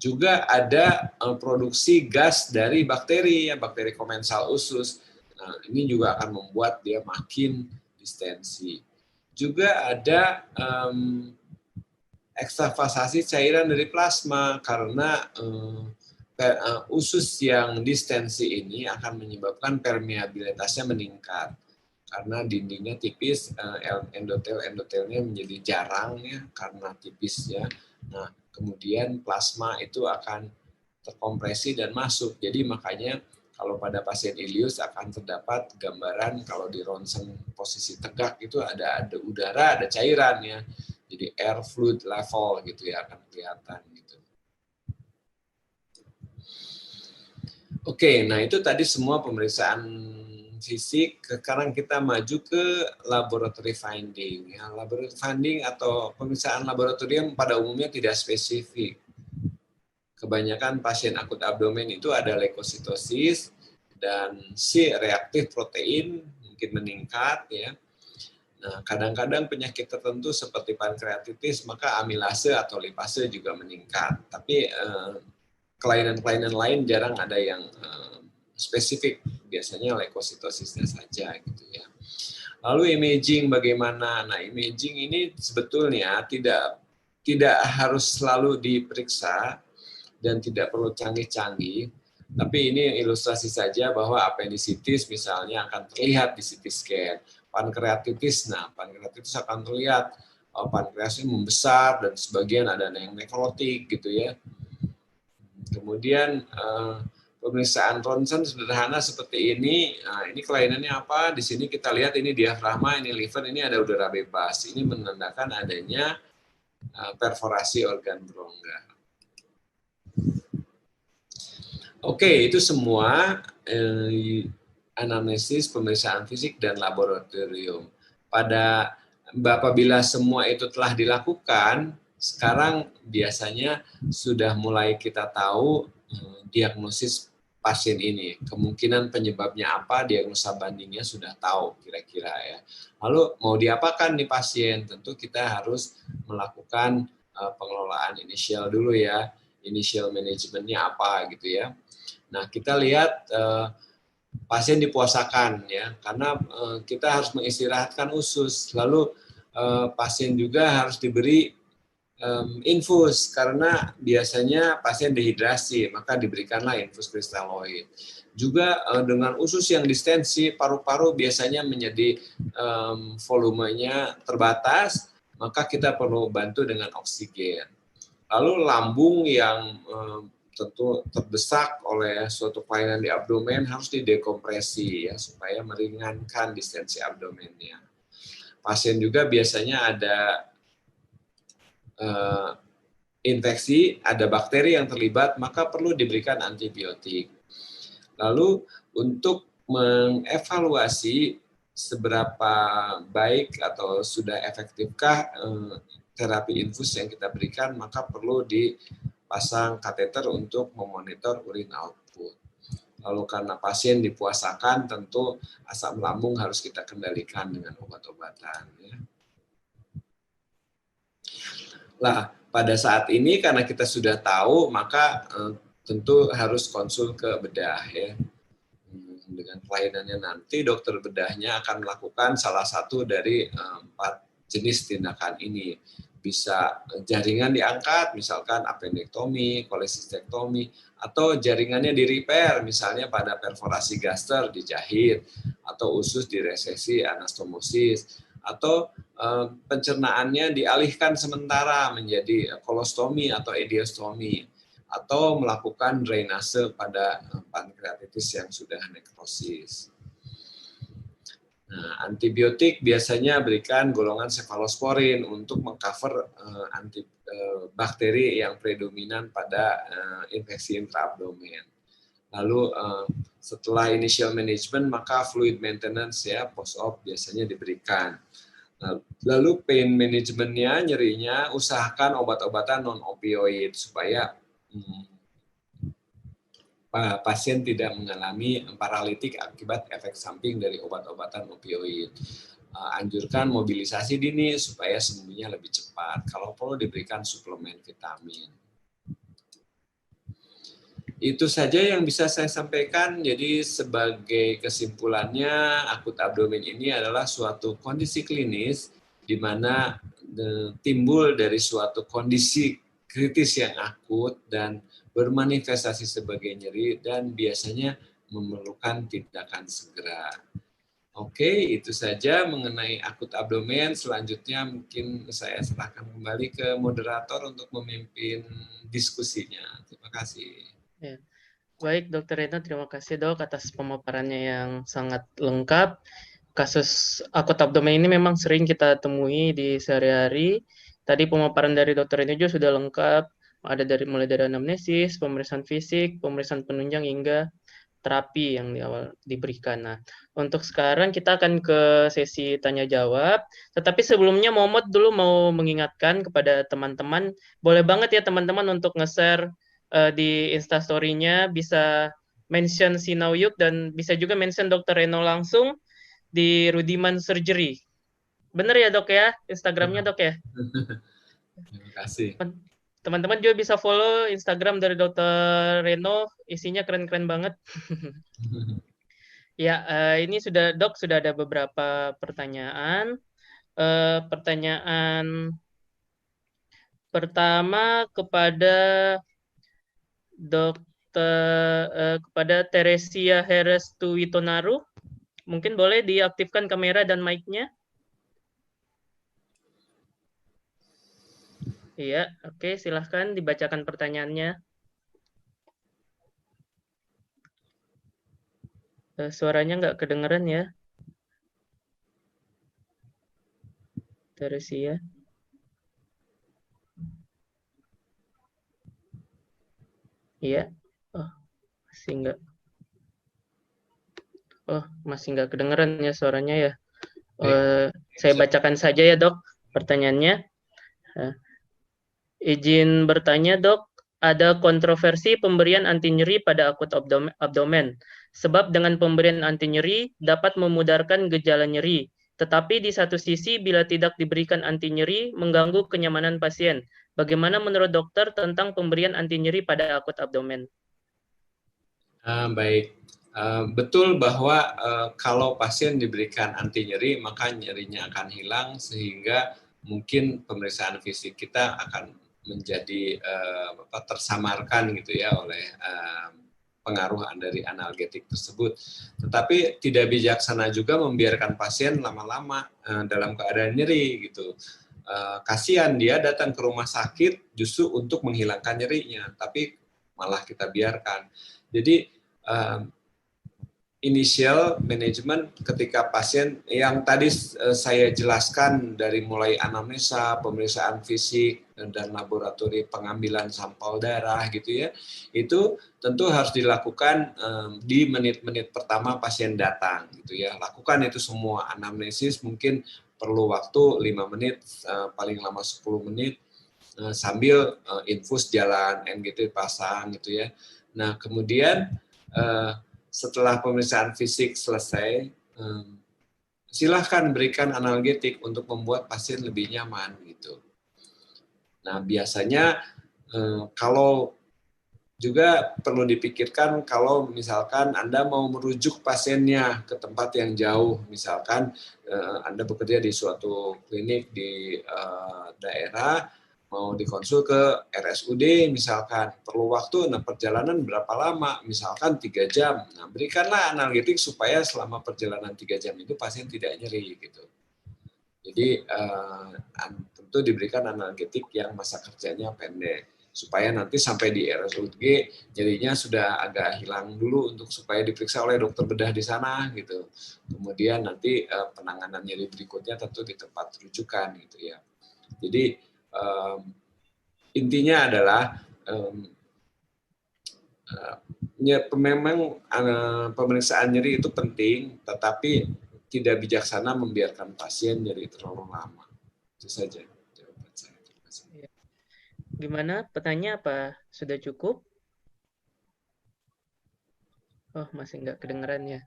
Juga ada produksi gas dari bakteri ya, bakteri komensal usus. Nah, ini juga akan membuat dia makin distensi. Juga ada ekstravasasi cairan dari plasma, karena usus yang distensi ini akan menyebabkan permeabilitasnya meningkat karena dindingnya tipis, endotelnya menjadi jarang ya karena tipisnya. Nah, kemudian plasma itu akan terkompresi dan masuk. Jadi makanya kalau pada pasien ileus akan terdapat gambaran kalau di ronsen posisi tegak itu ada udara, ada cairan ya. Jadi air fluid level gitu ya akan kelihatan gitu. Oke, nah itu tadi semua pemeriksaan fisik. Sekarang kita maju ke laboratory finding. Ya, laboratory finding atau pemeriksaan laboratorium pada umumnya tidak spesifik. Kebanyakan pasien akut abdomen itu ada leukositosis dan si reaktif protein mungkin meningkat ya. Nah, kadang-kadang penyakit tertentu seperti pankreatitis maka amilase atau lipase juga meningkat. Tapi kelainan-kelainan lain jarang ada yang spesifik, biasanya leukositosisnya saja gitu ya. Lalu imaging bagaimana? Nah, imaging ini sebetulnya tidak harus selalu diperiksa dan tidak perlu canggih-canggih. Tapi ini ilustrasi saja bahwa appendicitis misalnya akan terlihat di CT scan. Pankreatitis, nah pankreatitis akan terlihat pankreasnya membesar dan sebagian ada yang nekrotik gitu ya. Kemudian pemeriksaan ronsen sederhana seperti ini. Nah, ini kelainannya apa? Di sini kita lihat ini diafragma, ini liver, ini ada udara bebas. Ini menandakan adanya perforasi organ berongga. Oke, itu semua anamnesis, pemeriksaan fisik, dan laboratorium. Apabila semua itu telah dilakukan, sekarang biasanya sudah mulai kita tahu diagnosis pasien ini. Kemungkinan penyebabnya apa, diagnosa bandingnya sudah tahu kira-kira ya. Lalu mau diapakan nih pasien? Tentu kita harus melakukan pengelolaan inisial dulu ya. Initial manajemennya apa gitu ya. Nah, kita lihat pasien dipuasakan ya, karena kita harus mengistirahatkan usus. Lalu pasien juga harus diberi infus karena biasanya pasien dehidrasi, maka diberikanlah infus kristaloid. Juga dengan usus yang distensi, paru-paru biasanya menjadi volumenya terbatas, maka kita perlu bantu dengan oksigen. Lalu lambung yang tentu terdesak oleh suatu kelainan di abdomen harus didekompresi ya supaya meringankan distensi abdomennya. Pasien juga biasanya ada infeksi, ada bakteri yang terlibat, maka perlu diberikan antibiotik. Lalu untuk mengevaluasi seberapa baik atau sudah efektifkah terapi infus yang kita berikan, maka perlu pasang kateter untuk memonitor urin output. Lalu karena pasien dipuasakan, tentu asam lambung harus kita kendalikan dengan obat-obatan. Ya. Lah, pada saat ini karena kita sudah tahu, maka tentu harus konsul ke bedah ya. Dengan pelayanannya nanti dokter bedahnya akan melakukan salah satu dari 4 jenis tindakan ini. Bisa jaringan diangkat, misalkan appendektomi, kolesistektomi, atau jaringannya di repair, misalnya pada perforasi gaster dijahit, atau usus diresesi anastomosis, atau pencernaannya dialihkan sementara menjadi kolostomi atau ediostomi, atau melakukan drainase pada pankreatitis yang sudah nekrosis. Nah, antibiotik biasanya berikan golongan cefalosporin untuk mengcover bakteri yang predominan pada infeksi intraabdomen. Lalu setelah initial management maka fluid maintenance ya post-op biasanya diberikan. Lalu pain managementnya, nyerinya usahakan obat-obatan non-opioid supaya pasien tidak mengalami paralitik akibat efek samping dari obat-obatan opioid. Anjurkan mobilisasi dini supaya sembuhnya lebih cepat. Kalau perlu diberikan suplemen vitamin. Itu saja yang bisa saya sampaikan. Jadi sebagai kesimpulannya, akut abdomen ini adalah suatu kondisi klinis di mana timbul dari suatu kondisi kritis yang akut dan bermanifestasi sebagai nyeri dan biasanya memerlukan tindakan segera. Oke, itu saja mengenai akut abdomen. Selanjutnya mungkin saya serahkan kembali ke moderator untuk memimpin diskusinya. Terima kasih. Ya. Baik, Dokter Reno, terima kasih dok atas pemaparannya yang sangat lengkap. Kasus akut abdomen ini memang sering kita temui di sehari-hari. Tadi pemaparan dari Dokter Reno juga sudah lengkap. Ada mulai dari anamnesis, pemeriksaan fisik, pemeriksaan penunjang hingga terapi yang di awal diberikan. Nah, untuk sekarang kita akan ke sesi tanya jawab. Tetapi sebelumnya Momot dulu mau mengingatkan kepada teman-teman, boleh banget ya teman-teman untuk nge-share di Instastory-nya, bisa mention Sinawyuk dan bisa juga mention Dr. Reno langsung di Rudiman Surgery. Bener ya dok ya, Instagramnya dok ya? Terima kasih. Teman-teman juga bisa follow Instagram dari Dr. Reno, isinya keren-keren banget. Ya, ini dok sudah ada beberapa pertanyaan. Pertanyaan pertama kepada Teresia Heres Tuwitonaru. Mungkin boleh diaktifkan kamera dan mic-nya. Iya, oke, silahkan dibacakan pertanyaannya. Suaranya nggak kedengeran ya, Teresia. Iya, oh masih nggak kedengeran ya suaranya ya. Saya bacakan saja ya dok pertanyaannya. Izin bertanya dok, ada kontroversi pemberian anti nyeri pada akut abdomen. Sebab dengan pemberian anti nyeri dapat memudarkan gejala nyeri. Tetapi di satu sisi bila tidak diberikan anti nyeri mengganggu kenyamanan pasien. Bagaimana menurut dokter tentang pemberian anti nyeri pada akut abdomen? Baik, betul bahwa kalau pasien diberikan anti nyeri maka nyerinya akan hilang sehingga mungkin pemeriksaan fisik kita akan menjadi tersamarkan gitu ya oleh pengaruh dari analgetik tersebut. Tetapi tidak bijaksana juga membiarkan pasien lama-lama dalam keadaan nyeri gitu. Kasihan dia datang ke rumah sakit justru untuk menghilangkan nyerinya, tapi malah kita biarkan. Jadi initial management ketika pasien yang tadi saya jelaskan dari mulai anamnesa, pemeriksaan fisik dan laboratorium pengambilan sampel darah gitu ya, itu tentu harus dilakukan di menit-menit pertama pasien datang gitu ya. Lakukan itu semua. Anamnesis mungkin perlu waktu 5 menit, paling lama 10 menit. sambil infus jalan NGT pasang gitu ya. Nah kemudian setelah pemeriksaan fisik selesai, silahkan berikan analgetik untuk membuat pasien lebih nyaman gitu. Nah biasanya kalau juga perlu dipikirkan kalau misalkan Anda mau merujuk pasiennya ke tempat yang jauh, misalkan Anda bekerja di suatu klinik di daerah, mau dikonsul ke RSUD misalkan, perlu waktu perjalanan berapa lama, misalkan 3 jam. Nah, berikanlah analgetik supaya selama perjalanan 3 jam itu pasien tidak nyeri gitu. Jadi tentu diberikan analgetik yang masa kerjanya pendek supaya nanti sampai di RSUD nyerinya sudah agak hilang dulu untuk supaya diperiksa oleh dokter bedah di sana gitu. Kemudian nanti penanganan nyeri berikutnya tentu di tempat rujukan gitu ya. Jadi intinya adalah memang pemeriksaan nyeri itu penting, tetapi tidak bijaksana membiarkan pasien nyeri terlalu lama. Itu saja jawaban saya. Gimana? Pertanyaan apa? Sudah cukup? Oh, masih nggak kedengeran ya.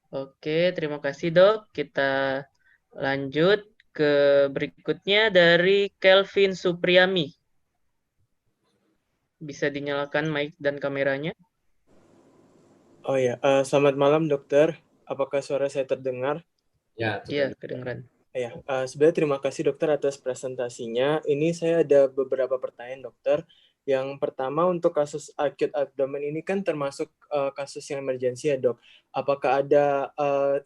Oke, terima kasih dok. Kita lanjut ke berikutnya dari Kelvin Supriyami. Bisa dinyalakan mic dan kameranya? Oh ya, selamat malam dokter. Apakah suara saya terdengar? Ya, iya, kedengeran. Ya, sebenarnya terima kasih dokter atas presentasinya. Ini saya ada beberapa pertanyaan dokter. Yang pertama untuk kasus acute abdomen ini kan termasuk kasus yang emergensi ya dok. Apakah ada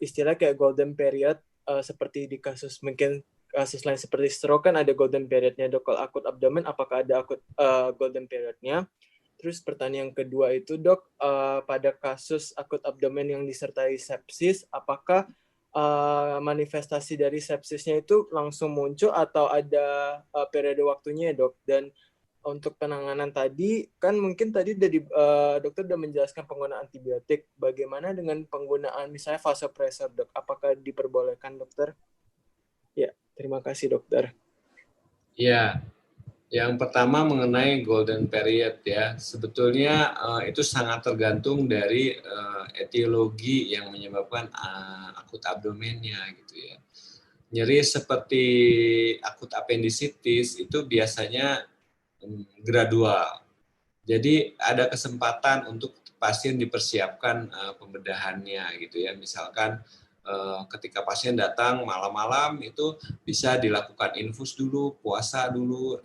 istilah kayak golden period seperti di kasus mungkin kasus lain seperti stroke kan ada golden periodnya dok. Kalau akut abdomen apakah ada golden periodnya? Terus pertanyaan yang kedua itu dok, pada kasus akut abdomen yang disertai sepsis, apakah manifestasi dari sepsisnya itu langsung muncul atau ada periode waktunya ya dok? Dan untuk penanganan tadi, kan mungkin tadi dokter sudah menjelaskan penggunaan antibiotik. Bagaimana dengan penggunaan misalnya vasopresor dok? Apakah diperbolehkan dokter? Ya, terima kasih dokter. Ya, yang pertama mengenai golden period ya, sebetulnya itu sangat tergantung dari etiologi yang menyebabkan akut abdomennya gitu ya. Nyeri seperti akut apendisitis itu biasanya gradual. Jadi ada kesempatan untuk pasien dipersiapkan pembedahannya gitu ya. Misalkan ketika pasien datang malam-malam itu bisa dilakukan infus dulu, puasa dulu,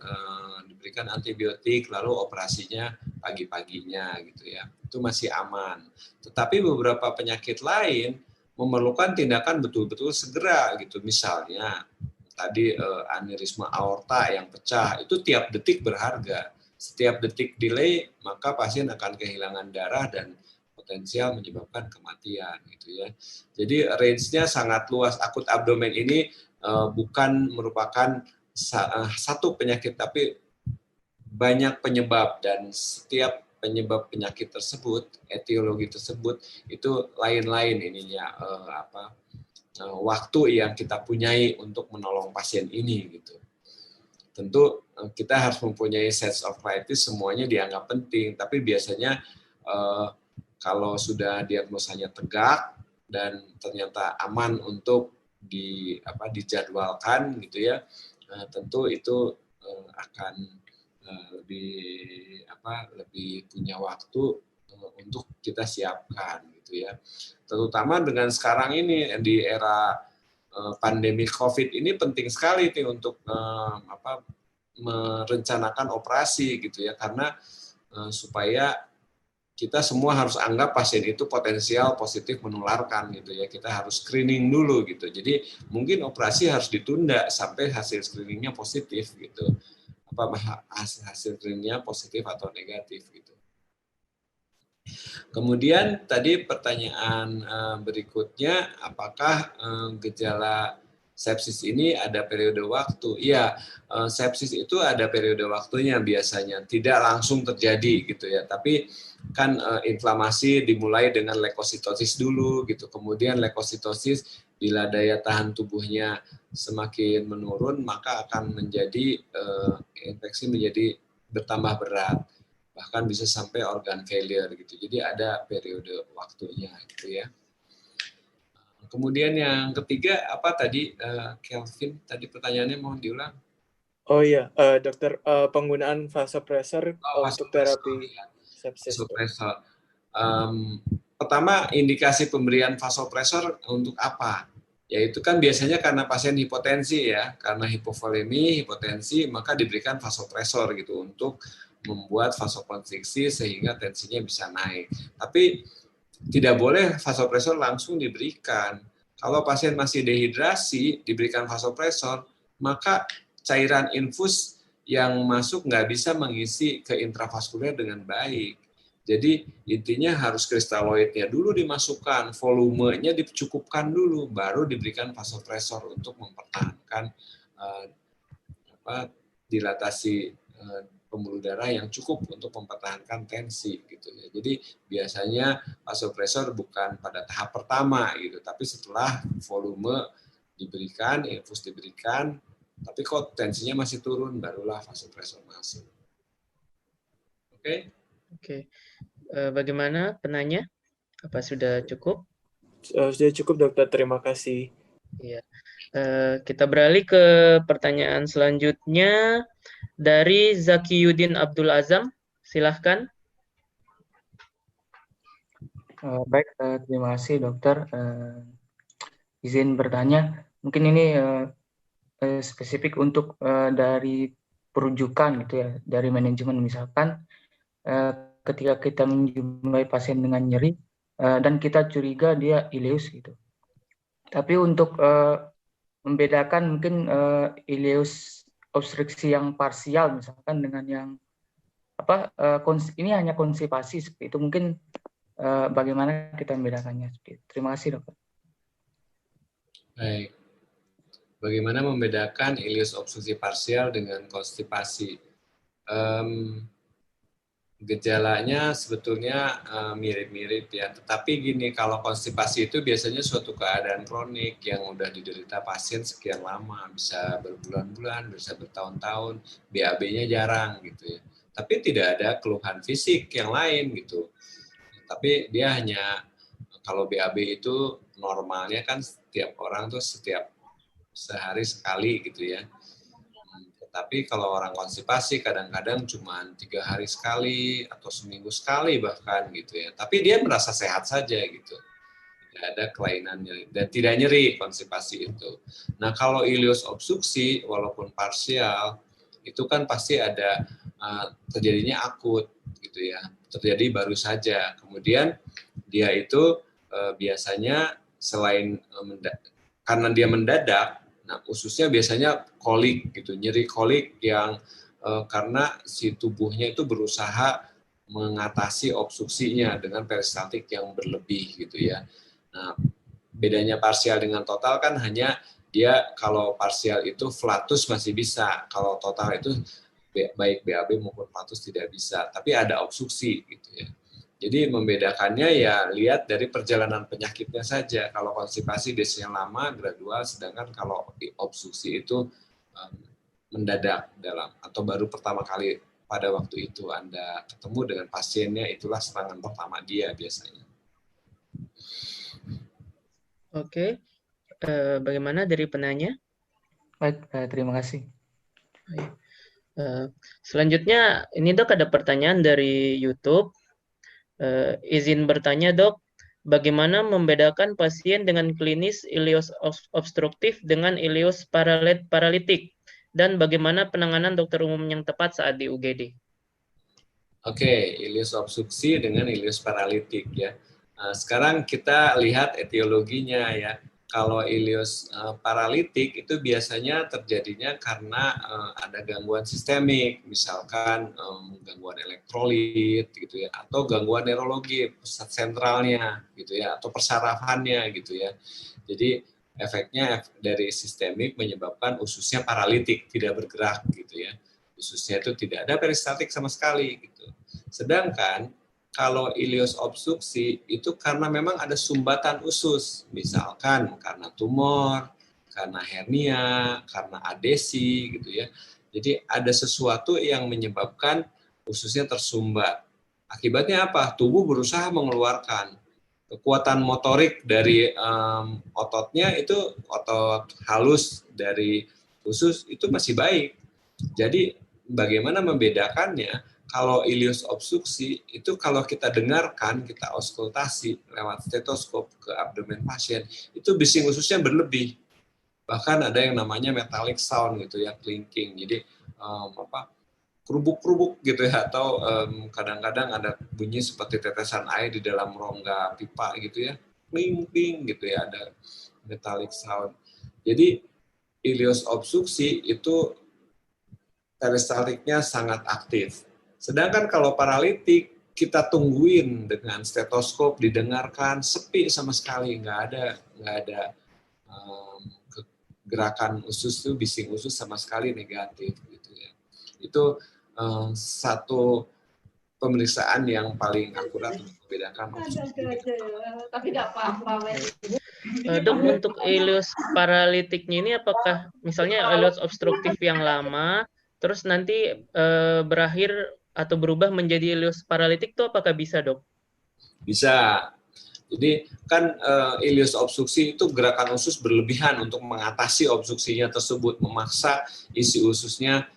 diberikan antibiotik, lalu operasinya pagi-paginya gitu ya. Itu masih aman. Tetapi beberapa penyakit lain memerlukan tindakan betul-betul segera gitu. Misalnya tadi aneurisma aorta yang pecah itu tiap detik berharga. Setiap detik delay maka pasien akan kehilangan darah dan potensial menyebabkan kematian gitu ya. Jadi range-nya sangat luas. Akut abdomen ini bukan merupakan satu penyakit tapi banyak penyebab dan setiap penyebab penyakit tersebut, etiologi tersebut itu lain-lain ininya waktu yang kita punyai untuk menolong pasien ini gitu. Tentu kita harus mempunyai sense of crisis, semuanya dianggap penting, tapi biasanya kalau sudah diagnosanya tegak dan ternyata aman untuk dijadwalkan gitu ya, tentu itu akan lebih punya waktu untuk kita siapkan gitu ya. Terutama dengan sekarang ini di era pandemi COVID ini penting sekali untuk merencanakan operasi gitu ya, karena supaya kita semua harus anggap pasien itu potensial positif menularkan gitu ya. Kita harus screening dulu gitu. Jadi mungkin operasi harus ditunda sampai hasil screeningnya positif gitu. Hasil screeningnya positif atau negatif gitu. Kemudian tadi pertanyaan berikutnya, apakah gejala sepsis ini ada periode waktu? Iya, sepsis itu ada periode waktunya biasanya, tidak langsung terjadi gitu ya. Tapi kan inflamasi dimulai dengan leukositosis dulu gitu. Kemudian leukositosis bila daya tahan tubuhnya semakin menurun maka akan menjadi infeksi menjadi bertambah berat, bahkan bisa sampai organ failure gitu. Jadi ada periode waktunya gitu ya. Kemudian yang ketiga apa tadi Kelvin? Tadi pertanyaannya mohon diulang. Oh iya, dokter, penggunaan vasopresor untuk terapi sepsis. Vasopresor. Pertama, indikasi pemberian vasopresor untuk apa? Yaitu kan biasanya karena pasien hipotensi ya, karena hipovolemi, hipotensi, maka diberikan vasopresor gitu untuk membuat vasokonstriksi sehingga tensinya bisa naik. Tapi tidak boleh vasopresor langsung diberikan. Kalau pasien masih dehidrasi, diberikan vasopresor, maka cairan infus yang masuk nggak bisa mengisi ke intravaskuler dengan baik. Jadi intinya harus kristaloidnya dulu dimasukkan, volumenya dicukupkan dulu, baru diberikan vasopresor untuk mempertahankan dilatasi pembuluh darah yang cukup untuk mempertahankan tensi gitu ya. Jadi biasanya vasopresor bukan pada tahap pertama gitu, tapi setelah volume diberikan, infus diberikan, tapi kok tensinya masih turun, barulah vasopresor masuk. Oke? Oke. Bagaimana penanya? Apa sudah cukup? Sudah cukup, dokter. Terima kasih. Iya. Kita beralih ke pertanyaan selanjutnya dari Zakiyuddin Abdul Azam. Silahkan. Baik, terima kasih dokter. Izin bertanya, mungkin ini spesifik untuk dari perujukan gitu ya, dari manajemen misalkan ketika kita menjumpai pasien dengan nyeri dan kita curiga dia ileus gitu. Tapi untuk membedakan mungkin ileus obstruksi yang parsial misalkan dengan yang ini hanya konstipasi seperti itu, mungkin bagaimana kita membedakannya? Terima kasih dokter. Baik. Bagaimana membedakan ileus obstruksi parsial dengan konstipasi? Gejalanya sebetulnya mirip-mirip ya, tetapi gini, kalau konstipasi itu biasanya suatu keadaan kronik yang udah diderita pasien sekian lama, bisa berbulan-bulan, bisa bertahun-tahun, BAB-nya jarang gitu ya. Tapi tidak ada keluhan fisik yang lain gitu. Tapi dia hanya, kalau BAB itu normalnya kan setiap orang tuh setiap sehari sekali gitu ya. Tapi kalau orang konstipasi kadang-kadang cuma 3 hari sekali atau seminggu sekali bahkan gitu ya. Tapi dia merasa sehat saja gitu. Tidak ada kelainan nyeri dan tidak nyeri konstipasi itu. Nah kalau ileus obstruksi walaupun parsial itu kan pasti ada terjadinya akut gitu ya. Terjadi baru saja. Kemudian dia itu biasanya selain karena dia mendadak, nah ususnya biasanya kolik gitu, nyeri kolik yang karena si tubuhnya itu berusaha mengatasi obstruksinya dengan peristaltik yang berlebih gitu ya. Nah, bedanya parsial dengan total kan hanya dia kalau parsial itu flatus masih bisa, kalau total itu baik BAB maupun flatus tidak bisa, tapi ada obstruksi gitu ya. Jadi membedakannya ya lihat dari perjalanan penyakitnya saja. Kalau konstipasi biasanya lama, gradual, sedangkan kalau obstruksi itu mendadak dalam atau baru pertama kali pada waktu itu Anda ketemu dengan pasiennya, itulah serangan pertama dia biasanya. Oke, bagaimana dari penanya? Baik, terima kasih. Selanjutnya, ini dok ada pertanyaan dari YouTube. Izin bertanya dok, bagaimana membedakan pasien dengan klinis ileus obstruktif dengan ileus paralitik? Dan bagaimana penanganan dokter umum yang tepat saat di UGD? Oke, ileus obstruksi dengan ileus paralitik ya. Sekarang kita lihat etiologinya ya. Kalau ileus paralitik itu biasanya terjadinya karena ada gangguan sistemik, misalkan gangguan elektrolit gitu ya, atau gangguan neurologi pusat sentralnya gitu ya, atau persarafannya gitu ya. Jadi efeknya dari sistemik menyebabkan ususnya paralitik, tidak bergerak gitu ya. Ususnya itu tidak ada peristaltik sama sekali gitu. Sedangkan kalau ileus obstruksi itu karena memang ada sumbatan usus, misalkan karena tumor, karena hernia, karena adesi gitu ya. Jadi ada sesuatu yang menyebabkan ususnya tersumbat. Akibatnya apa? Tubuh berusaha mengeluarkan. Kekuatan motorik dari ototnya itu, otot halus dari usus itu masih baik. Jadi bagaimana membedakannya? Kalau ileus obstruksi itu kalau kita dengarkan, kita auskultasi lewat stetoskop ke abdomen pasien, itu bising ususnya berlebih. Bahkan ada yang namanya metallic sound gitu ya, clinking. Jadi kerubuk-kerubuk gitu ya, atau kadang-kadang ada bunyi seperti tetesan air di dalam rongga pipa gitu ya, kling-kling gitu ya, ada metallic sound. Jadi ileus obstruksi itu peristaltiknya sangat aktif. Sedangkan kalau paralitik kita tungguin dengan stetoskop, didengarkan, sepi sama sekali, nggak ada gerakan usus tuh, bising usus sama sekali negatif gitu ya. Itu satu pemeriksaan yang paling akurat untuk membedakan obstruksi. Tapi nggak apa-apa. Dok, untuk ileus paralitiknya ini apakah misalnya ileus obstruktif yang lama, terus nanti berakhir atau berubah menjadi ileus paralitik itu apakah bisa, Dok? Bisa. Jadi kan ileus obstruksi itu gerakan usus berlebihan untuk mengatasi obstruksinya tersebut, memaksa isi ususnya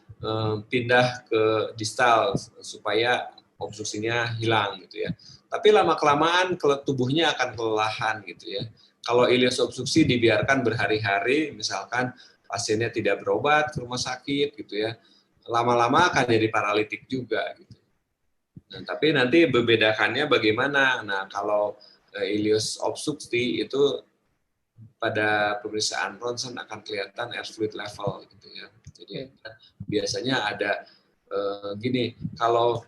pindah ke distal supaya obstruksinya hilang gitu ya. Tapi lama-kelamaan tubuhnya akan kelelahan gitu ya. Kalau ileus obstruksi dibiarkan berhari-hari, misalkan pasiennya tidak berobat ke rumah sakit gitu ya, lama-lama akan jadi paralitik juga gitu. Nah, tapi nanti membedakannya bagaimana? Nah, kalau ileus obstruksi itu pada pemeriksaan ronsen akan kelihatan air fluid level gitu ya. Jadi biasanya ada gini, kalau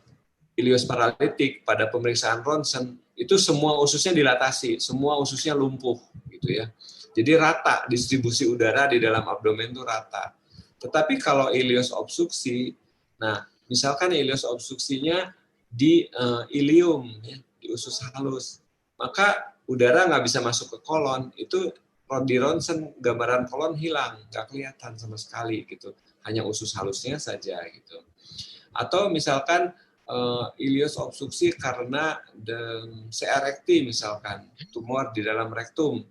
ileus paralitik pada pemeriksaan ronsen itu semua ususnya dilatasi, semua ususnya lumpuh gitu ya. Jadi rata, distribusi udara di dalam abdomen itu rata. Tetapi kalau ileus obstruksi, nah misalkan ileus obstruksinya di ilium ya, di usus halus, maka udara nggak bisa masuk ke kolon, itu di ronsen gambaran kolon hilang, nggak kelihatan sama sekali gitu, hanya usus halusnya saja gitu. Atau misalkan ileus obstruksi karena C. erecti misalkan, tumor di dalam rektum,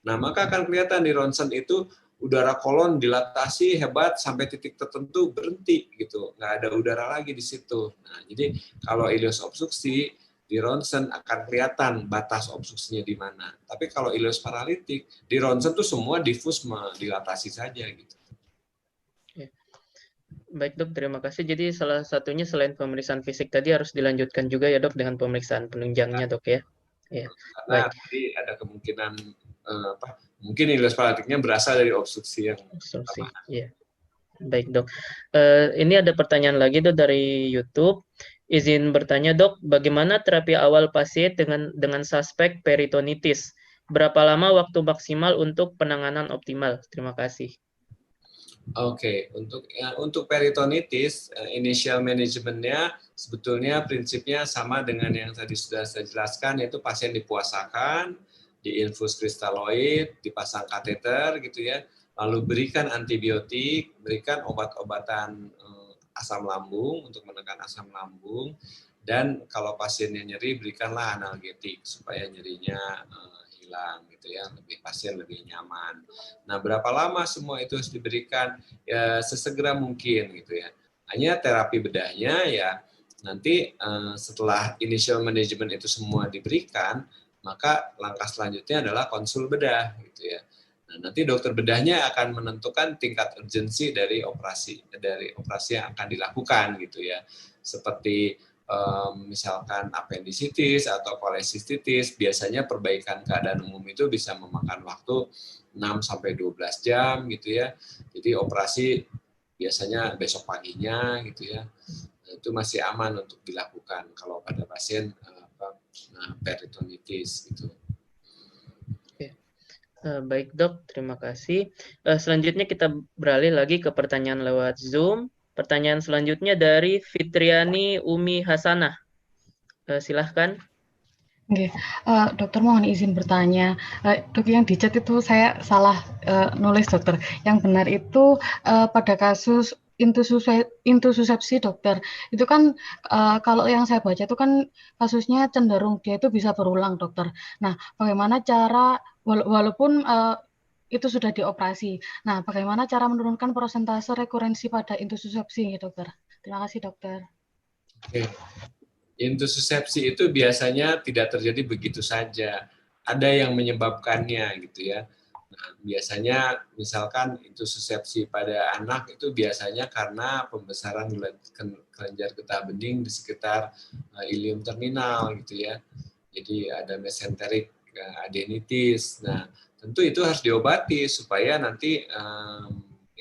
nah maka akan kelihatan di ronsen itu udara kolon dilatasi hebat sampai titik tertentu berhenti gitu, nggak ada udara lagi di situ. Nah jadi kalau ileus obstruksi di ronsen akan kelihatan batas obstruksinya di mana. Tapi kalau ileus paralitik di ronsen tuh semua difus dilatasi saja gitu. Baik Dok, terima kasih. Jadi salah satunya selain pemeriksaan fisik tadi harus dilanjutkan juga ya Dok dengan pemeriksaan penunjangnya Dok ya. Ya. Karena tadi ada kemungkinan mungkin ileus paralitiknya berasal dari obstruksi yang obstruksi. Iya. Baik Dok. Ini ada pertanyaan lagi Dok dari YouTube. Izin bertanya Dok, bagaimana terapi awal pasien dengan suspek peritonitis? Berapa lama waktu maksimal untuk penanganan optimal? Terima kasih. Oke, untuk peritonitis, initial manajemennya sebetulnya prinsipnya sama dengan yang tadi sudah saya jelaskan, yaitu pasien dipuasakan, diinfus kristaloid, dipasang kateter gitu ya, lalu berikan antibiotik, berikan obat-obatan asam lambung untuk menekan asam lambung, dan kalau pasiennya nyeri berikanlah analgetik supaya nyerinya hilang gitu ya, pasien lebih nyaman. Nah, berapa lama semua itu harus diberikan? Ya sesegera mungkin gitu ya. Hanya terapi bedahnya ya nanti setelah initial management itu semua diberikan, maka langkah selanjutnya adalah konsul bedah gitu ya. Nah, nanti dokter bedahnya akan menentukan tingkat urgensi dari operasi yang akan dilakukan gitu ya. Seperti misalkan apendisitis atau kolesistitis, biasanya perbaikan keadaan umum itu bisa memakan waktu 6-12 jam gitu ya. Jadi operasi biasanya besok paginya gitu ya. Nah, itu masih aman untuk dilakukan kalau pada pasien peritonitis gitu. Baik Dok, terima kasih. Selanjutnya kita beralih lagi ke pertanyaan lewat Zoom. Pertanyaan selanjutnya dari Fitriani Umi Hasanah. Silahkan. Oke, dokter mohon izin bertanya. Dok, yang di chat itu saya salah nulis dokter. Yang benar itu pada kasus intussusepsi dokter. Itu kan kalau yang saya baca itu kan kasusnya cenderung dia itu bisa berulang dokter. Nah, bagaimana cara walaupun itu sudah dioperasi. Nah, bagaimana cara menurunkan persentase rekurensi pada intussusepsi dokter? Terima kasih dokter. Oke. Intussusepsi itu biasanya tidak terjadi begitu saja. Ada yang menyebabkannya gitu ya. Nah, biasanya misalkan intussusepsi pada anak itu biasanya karena pembesaran kelenjar getah bening di sekitar ileum terminal gitu ya. Jadi ada mesenteric adenitis. Nah, tentu itu harus diobati supaya nanti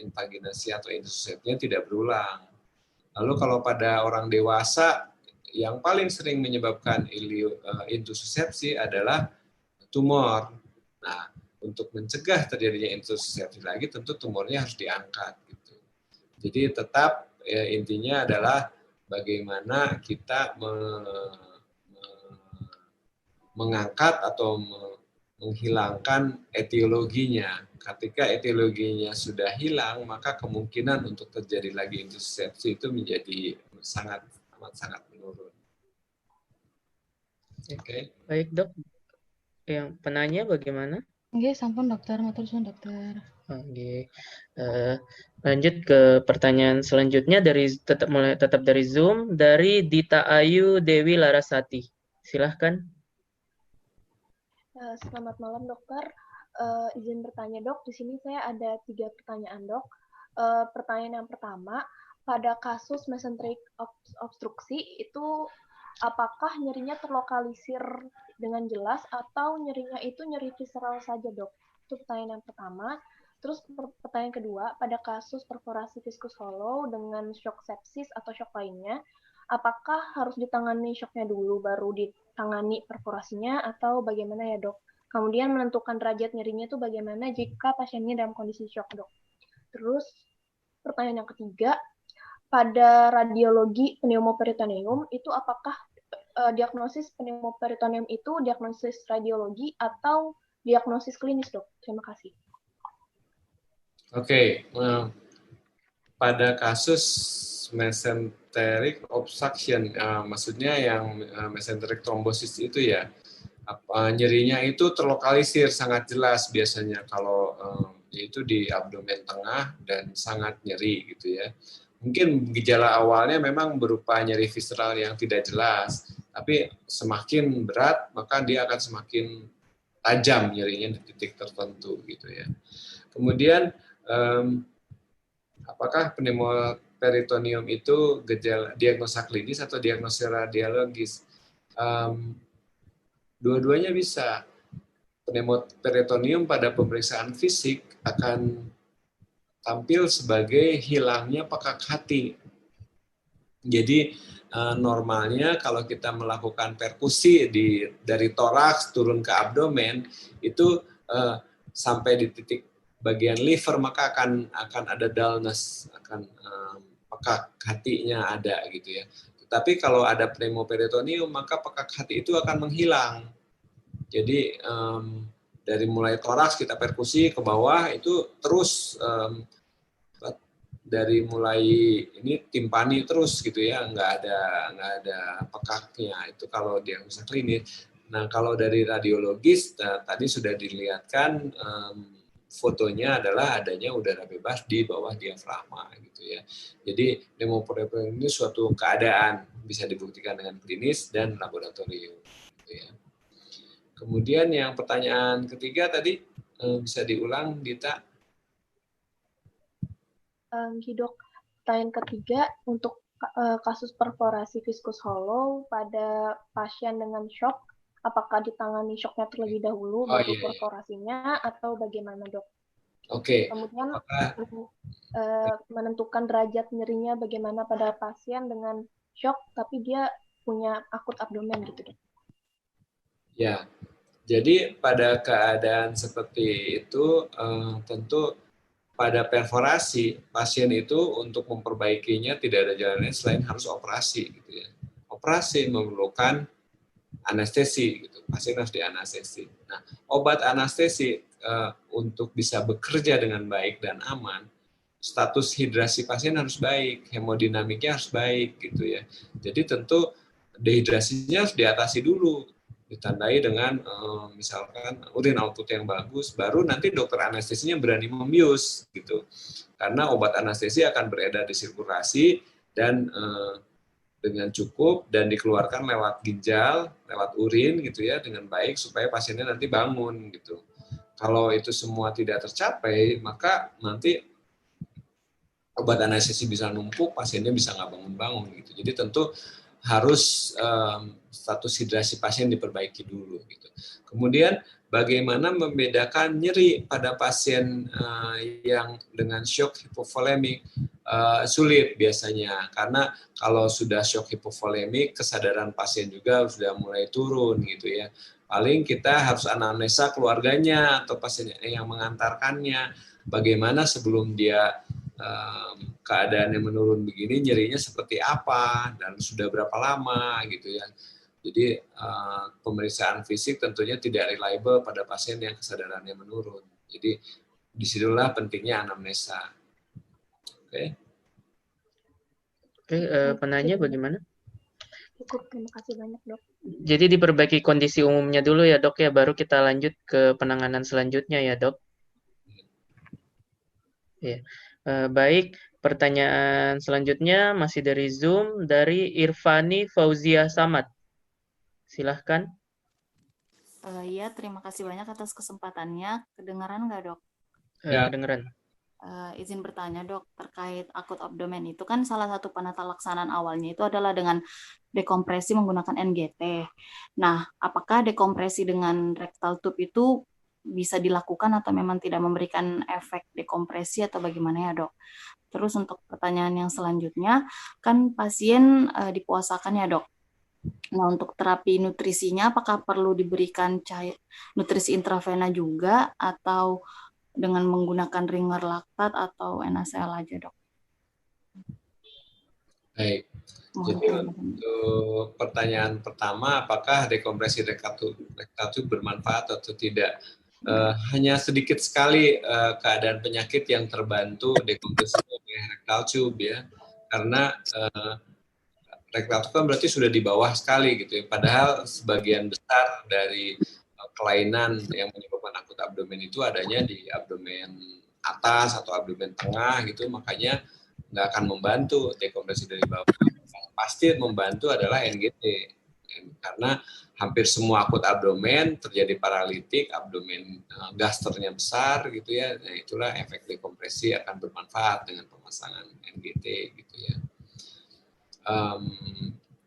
invaginasi atau intussusepsinya tidak berulang. Lalu kalau pada orang dewasa, yang paling sering menyebabkan intussusepsi adalah tumor. Nah, untuk mencegah terjadinya intussusepsi lagi, tentu tumornya harus diangkat. Gitu. Jadi tetap intinya adalah bagaimana kita mengangkat atau menghilangkan etiologinya. Ketika etiologinya sudah hilang, maka kemungkinan untuk terjadi lagi intussusepsi itu menjadi sangat menurun. Oke. Baik dok, yang penanya bagaimana? Oke, sampun dokter, matur suwun dokter. Oke. Lanjut ke pertanyaan selanjutnya tetap dari Zoom dari Dita Ayu Dewi Larasati. Silahkan. Selamat malam dokter. Izin bertanya dok, di sini saya ada 3 pertanyaan dok. Pertanyaan yang pertama, pada kasus mesenteric obstruksi itu apakah nyerinya terlokalisir dengan jelas atau nyerinya itu nyeri visceral saja dok? Itu pertanyaan yang pertama. Terus pertanyaan kedua, pada kasus perforasi viscus hollow dengan shock sepsis atau shock lainnya, apakah harus ditangani shocknya dulu baru ditangani perforasinya atau bagaimana ya dok? Kemudian menentukan derajat nyerinya itu bagaimana jika pasiennya dalam kondisi shock dok? Terus pertanyaan yang ketiga, pada radiologi pneumoperitoneum itu apakah diagnosis pneumoperitoneum itu diagnosis radiologi atau diagnosis klinis dok? Terima kasih. Oke, pada kasus mesenteric obstruction, maksudnya yang mesenteric thrombosis itu ya, nyerinya itu terlokalisir sangat jelas biasanya kalau yaitu di abdomen tengah dan sangat nyeri gitu ya. Mungkin gejala awalnya memang berupa nyeri visceral yang tidak jelas, tapi semakin berat maka dia akan semakin tajam nyerinya di titik tertentu gitu ya. Kemudian apakah pneumoperitoneum itu gejala diagnosa klinis atau diagnosa radiologis? Dua-duanya bisa. Pneumoperitoneum pada pemeriksaan fisik akan tampil sebagai hilangnya pekak hati. Jadi normalnya kalau kita melakukan perkusi dari toraks turun ke abdomen itu sampai di titik bagian liver maka akan ada dullness, akan pekak hatinya ada gitu ya. Tapi kalau ada pneumoperitoneum maka pekak hati itu akan menghilang. Jadi dari mulai toraks kita perkusi ke bawah itu terus dari mulai ini timpani terus gitu ya, nggak ada pekaknya. Itu kalau diagnosa klinis. Nah kalau dari radiologis tadi sudah dilihatkan fotonya adalah adanya udara bebas di bawah diafragma gitu ya. Jadi pneumoperitoneum ini suatu keadaan bisa dibuktikan dengan klinis dan laboratorium. Gitu ya. Kemudian yang pertanyaan ketiga tadi bisa diulang, Dita? Dok, pertanyaan ketiga untuk kasus perforasi viscus hollow pada pasien dengan shock, apakah ditangani shocknya terlebih dahulu baru perforasinya atau bagaimana dok? Oke. Kemudian menentukan derajat nyerinya bagaimana pada pasien dengan shock tapi dia punya akut abdomen gitu dok? Ya, jadi pada keadaan seperti itu tentu pada perforasi pasien itu untuk memperbaikinya tidak ada jalan lain selain harus operasi gitu ya. Operasi memerlukan anestesi gitu. Pasien harus dianestesi. Nah, obat anestesi untuk bisa bekerja dengan baik dan aman, status hidrasi pasien harus baik, hemodinamiknya harus baik gitu ya. Jadi tentu dehidrasinya harus diatasi dulu, ditandai dengan misalkan urin output yang bagus, baru nanti dokter anestesinya berani membius gitu. Karena obat anestesi akan beredar di sirkulasi dan dengan cukup dan dikeluarkan lewat ginjal, lewat urin gitu ya dengan baik supaya pasiennya nanti bangun gitu. Kalau itu semua tidak tercapai, maka nanti obat anestesi bisa numpuk, pasiennya bisa nggak bangun-bangun gitu. Jadi tentu harus status hidrasi pasien diperbaiki dulu gitu. Kemudian bagaimana membedakan nyeri pada pasien yang dengan shock hipovolemik sulit biasanya, karena kalau sudah shock hipovolemik kesadaran pasien juga sudah mulai turun gitu ya. Paling kita harus anamnesa keluarganya atau pasien yang mengantarkannya, bagaimana sebelum dia keadaannya menurun begini, nyerinya seperti apa dan sudah berapa lama gitu ya. Jadi pemeriksaan fisik tentunya tidak reliable pada pasien yang kesadarannya menurun. Jadi disitulah pentingnya anamnesa. Oke. Oke, penanya bagaimana? Cukup, terima kasih banyak dok. Jadi diperbaiki kondisi umumnya dulu ya dok ya, baru kita lanjut ke penanganan selanjutnya ya dok. Ya, baik. Pertanyaan selanjutnya masih dari Zoom, dari Irfani Fauzia Samad. Silahkan. Ya, terima kasih banyak atas kesempatannya. Kedengaran nggak, dok? Ya. Kedengaran. Izin bertanya, dok, terkait akut abdomen itu kan salah satu penata laksanaan awalnya itu adalah dengan dekompresi menggunakan NGT. Nah, apakah dekompresi dengan rectal tube itu bisa dilakukan atau memang tidak memberikan efek dekompresi atau bagaimana ya, dok? Terus untuk pertanyaan yang selanjutnya, kan pasien dipuasakan ya, dok. Nah, untuk terapi nutrisinya apakah perlu diberikan nutrisi intravena juga atau dengan menggunakan ringer laktat atau NaCl aja, dok? Baik. Jadi untuk pertanyaan pertama, apakah dekompresi rectal tube bermanfaat atau tidak? Hanya sedikit sekali keadaan penyakit yang terbantu dekompresi oleh rectal tube ya, karena rectal tube kan berarti sudah di bawah sekali gitu ya. Padahal sebagian besar dari kelainan yang menyebabkan akut abdomen itu adanya di abdomen atas atau abdomen tengah gitu, makanya nggak akan membantu dekompresi dari bawah. Yang pasti membantu adalah NGT, karena hampir semua akut abdomen terjadi paralitik, abdomen gasternya besar gitu ya. Nah, itulah efek dekompresi akan bermanfaat dengan pemasangan NGT gitu ya.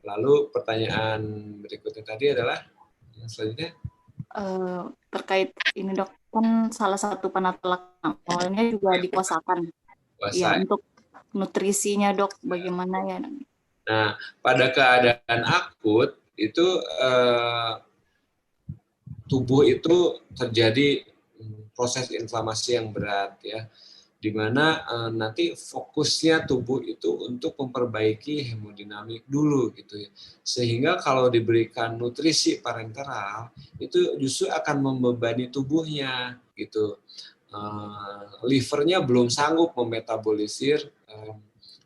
Lalu pertanyaan berikutnya tadi adalah yang selanjutnya terkait ini, dok, kan salah satu penata laksanaan awalnya juga dipuasakan. Ya, untuk nutrisinya, dok, bagaimana ya? Nah, pada keadaan akut itu tubuh itu terjadi proses inflamasi yang berat ya, di mana nanti fokusnya tubuh itu untuk memperbaiki hemodinamik dulu gitu ya. Sehingga kalau diberikan nutrisi parenteral itu justru akan membebani tubuhnya gitu. Livernya belum sanggup memetabolisir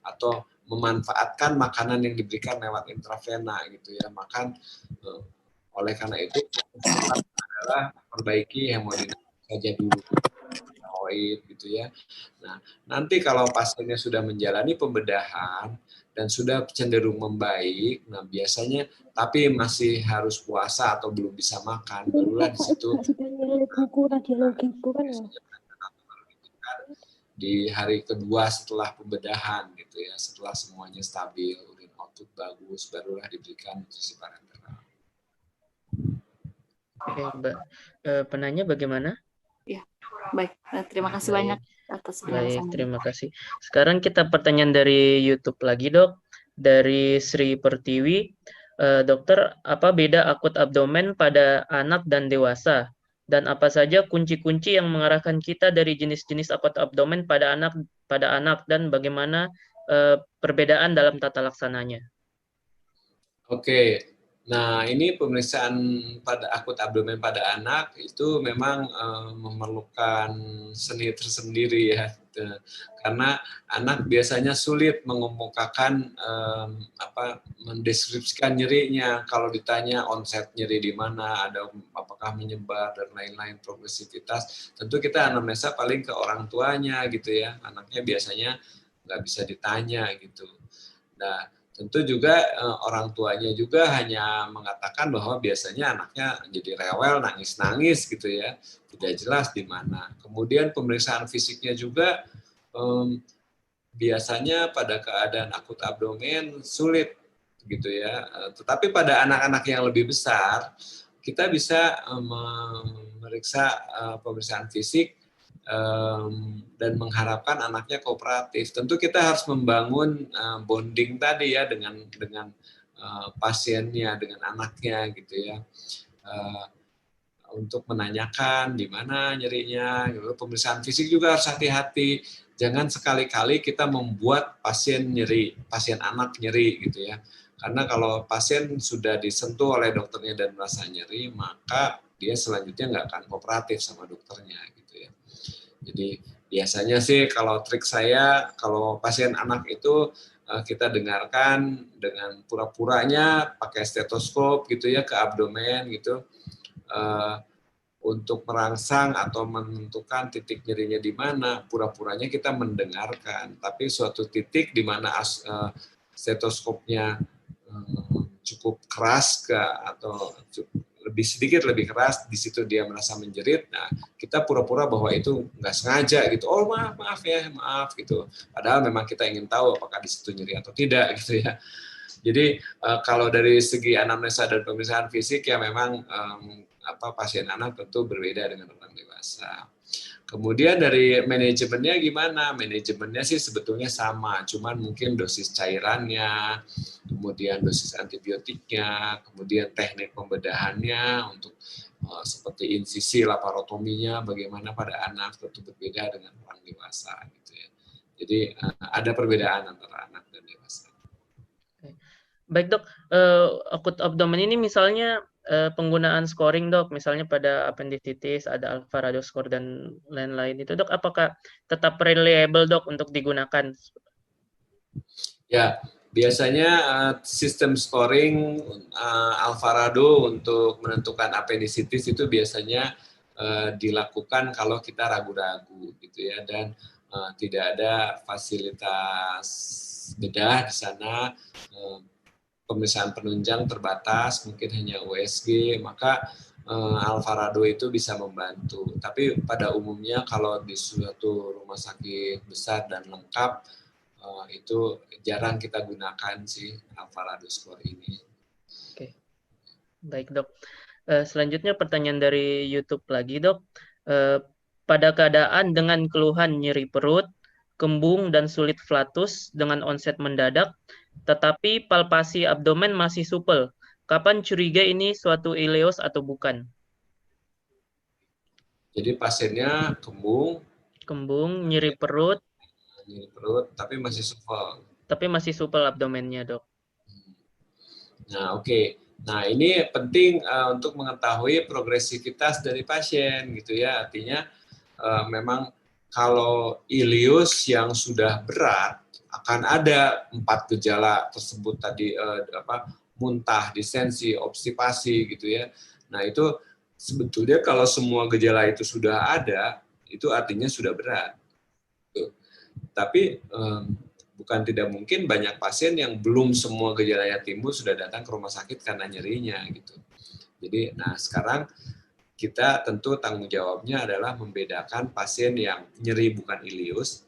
atau memanfaatkan makanan yang diberikan lewat intravena gitu ya. Oleh karena itu adalah perbaiki hemodinamik saja dulu gitu ya. Nah, nanti kalau pasiennya sudah menjalani pembedahan dan sudah cenderung membaik, nah biasanya tapi masih harus puasa atau belum bisa makan, barulah di situ di hari kedua setelah pembedahan gitu ya, setelah semuanya stabil, urin output bagus, barulah diberikan nutrisi parenteral. Oke, Mbak. Penanya bagaimana? Ya, baik. Terima kasih banyak atas penjelasannya. Baik, terima kasih. Sekarang kita pertanyaan dari YouTube lagi, dok. Dari Sri Pertiwi. Dokter, apa beda akut abdomen pada anak dan dewasa? Dan apa saja kunci-kunci yang mengarahkan kita dari jenis-jenis akut abdomen pada anak dan bagaimana perbedaan dalam tata laksananya? Oke. Nah, ini pemeriksaan pada akut abdomen pada anak itu memang memerlukan seni tersendiri ya, karena anak biasanya sulit mengemukakan mendeskripsikan nyerinya. Kalau ditanya onset nyeri di mana, ada apakah menyebar dan lain-lain, progresivitas, tentu kita anamnesa paling ke orang tuanya gitu ya. Anaknya biasanya nggak bisa ditanya gitu. Nah, tentu juga orang tuanya juga hanya mengatakan bahwa biasanya anaknya jadi rewel, nangis-nangis gitu ya, tidak jelas di mana. Kemudian pemeriksaan fisiknya juga biasanya pada keadaan akut abdomen sulit gitu ya. Tetapi pada anak-anak yang lebih besar, kita bisa memeriksa pemeriksaan fisik dan mengharapkan anaknya kooperatif. Tentu kita harus membangun bonding tadi ya dengan pasiennya, dengan anaknya gitu ya, untuk menanyakan di mana nyerinya. Pemeriksaan fisik juga harus hati-hati. Jangan sekali-kali kita membuat pasien nyeri, pasien anak nyeri gitu ya. Karena kalau pasien sudah disentuh oleh dokternya dan merasa nyeri, maka dia selanjutnya nggak akan kooperatif sama dokternya gitu ya. Jadi biasanya sih kalau trik saya, kalau pasien anak itu kita dengarkan dengan pura-puranya pakai stetoskop gitu ya ke abdomen gitu, untuk merangsang atau menentukan titik nyerinya di mana. Pura-puranya kita mendengarkan, tapi suatu titik di mana stetoskopnya cukup keras atau lebih keras, di situ dia merasa menjerit. Nah, kita pura-pura bahwa itu nggak sengaja gitu. Oh maaf gitu. Padahal memang kita ingin tahu apakah di situ nyeri atau tidak gitu ya. Jadi kalau dari segi anamnesa dan pemeriksaan fisik ya memang pasien anak tentu berbeda dengan orang dewasa. Kemudian dari manajemennya gimana? Manajemennya sih sebetulnya sama, cuman mungkin dosis cairannya, kemudian dosis antibiotiknya, kemudian teknik pembedahannya untuk seperti insisi, laparotominya, bagaimana pada anak tentu berbeda dengan orang dewasa gitu ya. Jadi ada perbedaan antara anak dan dewasa. Baik dok, akut abdomen ini misalnya penggunaan scoring dok, misalnya pada appendicitis ada Alvarado score dan lain-lain itu dok, apakah tetap reliable dok untuk digunakan? Ya, biasanya sistem scoring Alvarado untuk menentukan appendicitis itu biasanya dilakukan kalau kita ragu-ragu gitu ya, dan tidak ada fasilitas bedah di sana. Pemeriksaan penunjang terbatas, mungkin hanya USG, maka Alvarado itu bisa membantu. Tapi pada umumnya kalau di suatu rumah sakit besar dan lengkap, itu jarang kita gunakan sih Alvarado score ini. Oke, baik dok. Selanjutnya pertanyaan dari YouTube lagi dok. Pada keadaan dengan keluhan nyeri perut, kembung dan sulit flatus dengan onset mendadak, tetapi palpasi abdomen masih supel. Kapan curiga ini suatu ileus atau bukan? Jadi pasiennya kembung, nyeri perut, tapi masih supel. Tapi masih supel abdomennya, dok. Nah, oke. Nah, ini penting untuk mengetahui progresivitas dari pasien gitu ya. Artinya memang kalau ileus yang sudah berat akan ada 4 gejala tersebut tadi, muntah, distensi, obstipasi gitu ya. Nah, itu sebetulnya kalau semua gejala itu sudah ada, itu artinya sudah berat. Tuh. Tapi bukan tidak mungkin banyak pasien yang belum semua gejalanya timbul sudah datang ke rumah sakit karena nyerinya gitu. Jadi, nah sekarang kita tentu tanggung jawabnya adalah membedakan pasien yang nyeri bukan ileus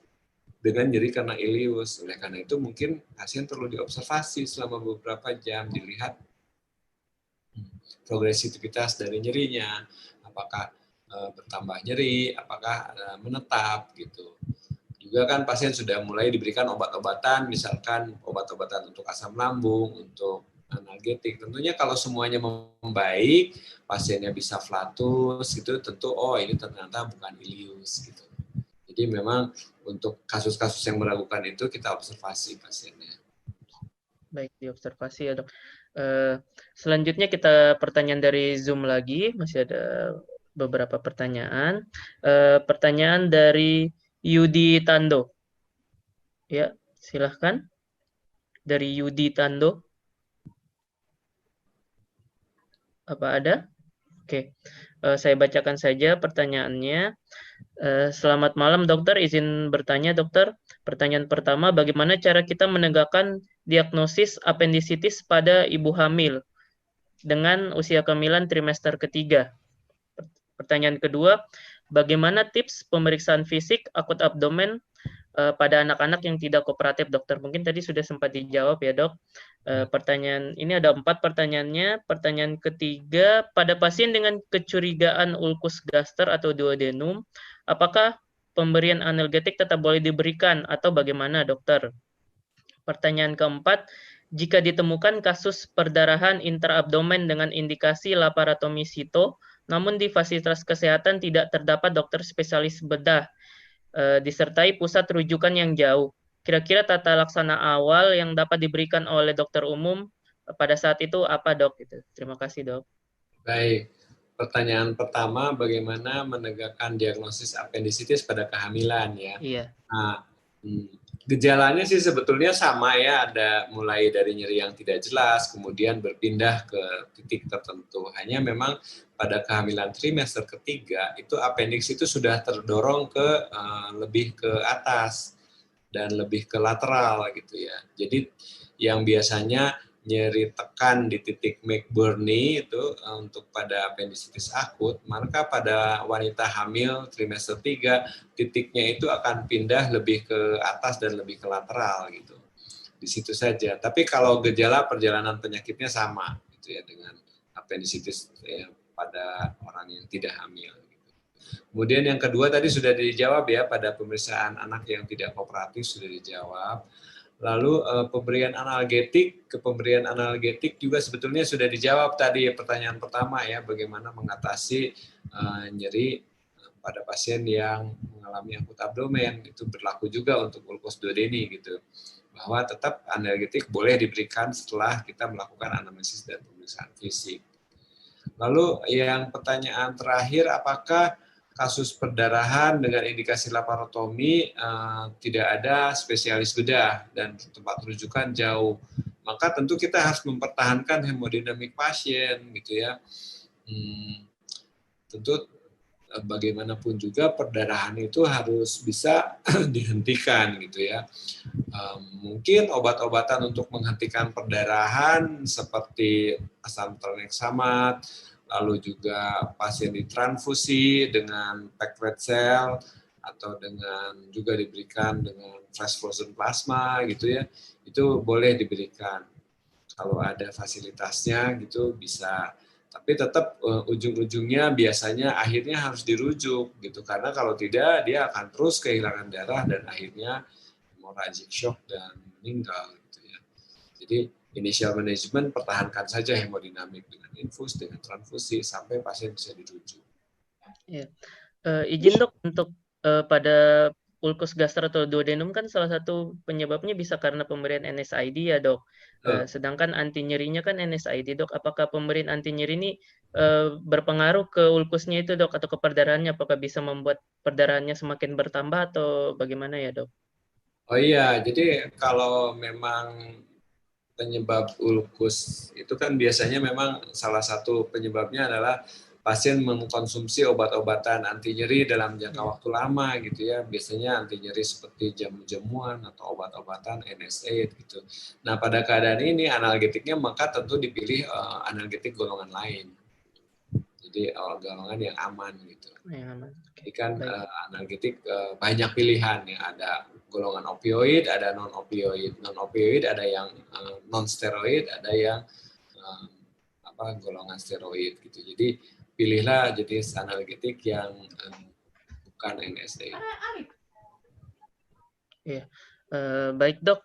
dengan nyeri karena ileus. Oleh karena itu mungkin pasien perlu diobservasi selama beberapa jam, dilihat progresivitas dari nyerinya, apakah bertambah nyeri, apakah menetap gitu. Juga kan pasien sudah mulai diberikan obat-obatan, misalkan obat-obatan untuk asam lambung, untuk analgetik. Tentunya kalau semuanya membaik, pasiennya bisa flatus gitu, tentu ini ternyata bukan ileus gitu. Jadi memang untuk kasus-kasus yang meragukan itu kita observasi pasiennya. Baik, diobservasi ya dok. Selanjutnya kita pertanyaan dari Zoom lagi, masih ada beberapa pertanyaan. Pertanyaan dari Yudi Tando. Ya, silahkan. Dari Yudi Tando. Apa ada? Oke, saya bacakan saja pertanyaannya. Selamat malam dokter, izin bertanya dokter. Pertanyaan pertama, bagaimana cara kita menegakkan diagnosis apendisitis pada ibu hamil dengan usia kehamilan trimester ketiga? Pertanyaan kedua, bagaimana tips pemeriksaan fisik akut abdomen pada anak-anak yang tidak kooperatif, dokter? Mungkin tadi sudah sempat dijawab ya, dok. Pertanyaan ini ada 4 pertanyaannya. Pertanyaan ketiga, pada pasien dengan kecurigaan ulkus gaster atau duodenum, apakah pemberian analgetik tetap boleh diberikan atau bagaimana, dokter? Pertanyaan keempat, jika ditemukan kasus perdarahan intraabdomen dengan indikasi laparotomi sito, namun di fasilitas kesehatan tidak terdapat dokter spesialis bedah, disertai pusat rujukan yang jauh. Kira-kira tata laksana awal yang dapat diberikan oleh dokter umum pada saat itu apa, dok? Terima kasih, dok. Baik, pertanyaan pertama, bagaimana menegakkan diagnosis apendisitis pada kehamilan ya? Iya. Nah, gejalanya sih sebetulnya sama ya, ada mulai dari nyeri yang tidak jelas, kemudian berpindah ke titik tertentu. Hanya memang pada kehamilan trimester ketiga itu appendix itu sudah terdorong ke lebih ke atas dan lebih ke lateral gitu ya. Jadi yang biasanya nyeri tekan di titik McBurney itu untuk pada apendisitis akut, maka pada wanita hamil trimester 3 titiknya itu akan pindah lebih ke atas dan lebih ke lateral gitu. Di situ saja. Tapi kalau gejala perjalanan penyakitnya sama gitu ya dengan apendisitis ya, pada orang yang tidak hamil. Kemudian yang kedua tadi sudah dijawab ya, pada pemeriksaan anak yang tidak kooperatif sudah dijawab. Lalu pemberian analgetik juga sebetulnya sudah dijawab tadi pertanyaan pertama ya, bagaimana mengatasi nyeri pada pasien yang mengalami akut abdomen. Itu berlaku juga untuk ulkus duodeni gitu, bahwa tetap analgetik boleh diberikan setelah kita melakukan anamnesis dan pemeriksaan fisik. Lalu yang pertanyaan terakhir, apakah kasus perdarahan dengan indikasi laparotomi tidak ada spesialis bedah dan tempat rujukan jauh, maka tentu kita harus mempertahankan hemodinamik pasien gitu ya. Tentu bagaimanapun juga perdarahan itu harus bisa dihentikan gitu ya. Mungkin obat-obatan untuk menghentikan perdarahan seperti asam tranexamat, lalu juga pasien ditransfusi dengan packed red cell atau dengan juga diberikan dengan fresh frozen plasma gitu ya, itu boleh diberikan kalau ada fasilitasnya gitu bisa. Tapi tetap ujung-ujungnya biasanya akhirnya harus dirujuk gitu, karena kalau tidak dia akan terus kehilangan darah dan akhirnya hemorrhagic shock dan meninggal gitu ya. Jadi initial management pertahankan saja hemodinamik dengan infus, dengan transfusi sampai pasien bisa dirujuk. Ya. Izin dok, untuk pada ulkus gaster atau duodenum kan salah satu penyebabnya bisa karena pemberian NSAID ya dok. Sedangkan anti nyerinya kan NSAID dok. Apakah pemberian anti nyeri ini berpengaruh ke ulkusnya itu dok, atau ke perdarahannya? Apakah bisa membuat perdarahannya semakin bertambah atau bagaimana ya dok? Oh iya, jadi kalau memang penyebab ulkus itu kan biasanya memang salah satu penyebabnya adalah pasien mengkonsumsi obat-obatan anti nyeri dalam jangka waktu lama gitu ya. Biasanya anti nyeri seperti jamu-jamuan atau obat-obatan NSAID gitu. Nah, pada keadaan ini analgetiknya maka tentu dipilih analgetik golongan lain. Jadi golongan yang aman gitu. Jadi kan analgetik banyak pilihan ya, ada golongan opioid, ada non opioid. Non opioid ada yang non steroid, ada yang golongan steroid gitu. Jadi pilihlah jenis analgetik yang bukan NSAID. Ya, baik dok.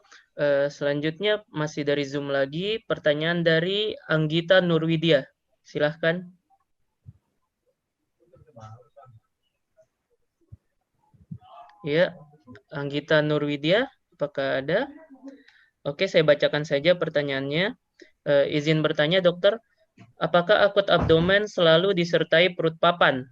Selanjutnya masih dari Zoom lagi, pertanyaan dari Anggita Nurwidya. Silahkan. Ya, Anggita Nurwidya, apakah ada? Oke, saya bacakan saja pertanyaannya. Izin bertanya, dokter, apakah akut abdomen selalu disertai perut papan?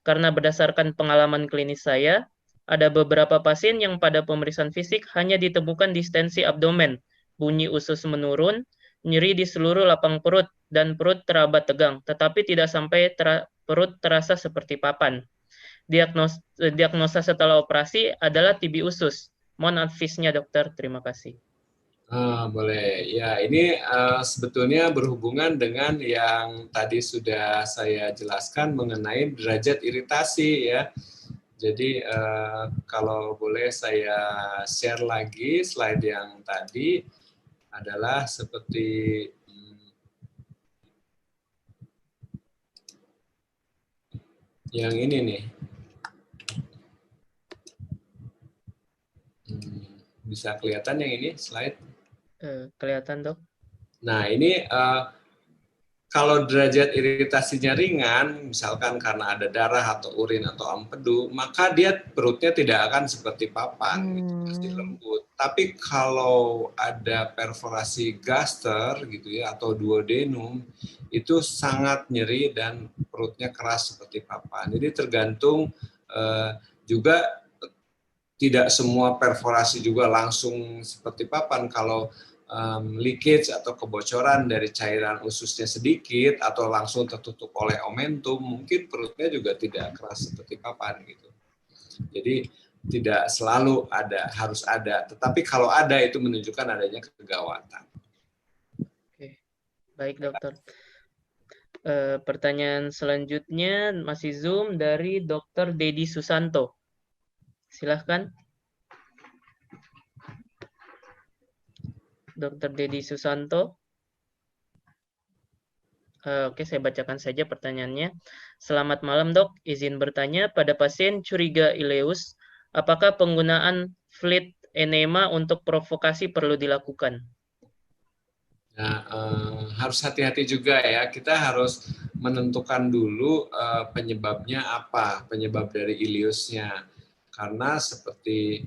Karena berdasarkan pengalaman klinis saya, ada beberapa pasien yang pada pemeriksaan fisik hanya ditemukan distensi abdomen, bunyi usus menurun, nyeri di seluruh lapang perut, dan perut terabat tegang, tetapi tidak sampai perut terasa seperti papan. Diagnosa setelah operasi adalah TB usus. Mohon advice-nya, dokter. Terima kasih. Boleh. Ya, ini sebetulnya berhubungan dengan yang tadi sudah saya jelaskan mengenai derajat iritasi ya. Jadi kalau boleh saya share lagi slide yang tadi adalah seperti yang ini nih. Bisa kelihatan yang ini slide? Kelihatan, dok. Nah, ini kalau derajat iritasinya ringan, misalkan karena ada darah atau urin atau empedu, maka dia perutnya tidak akan seperti papan, gitu, pasti lembut. Tapi kalau ada perforasi gaster gitu ya atau duodenum, itu sangat nyeri dan perutnya keras seperti papan. Jadi tergantung juga tidak semua perforasi juga langsung seperti papan. Kalau leakage atau kebocoran dari cairan ususnya sedikit atau langsung tertutup oleh omentum, mungkin perutnya juga tidak keras seperti papan gitu. Jadi tidak selalu ada, harus ada. Tetapi kalau ada itu menunjukkan adanya kegawatan. Oke, baik dokter. Pertanyaan selanjutnya masih Zoom dari Dr. Dedi Susanto. Silahkan. Dr. Dedi Susanto. Oke, saya bacakan saja pertanyaannya. Selamat malam, Dok. Izin bertanya, pada pasien curiga ileus, apakah penggunaan fluid enema untuk provokasi perlu dilakukan? Nah, harus hati-hati juga ya. Kita harus menentukan dulu penyebabnya apa, penyebab dari ileusnya. Karena seperti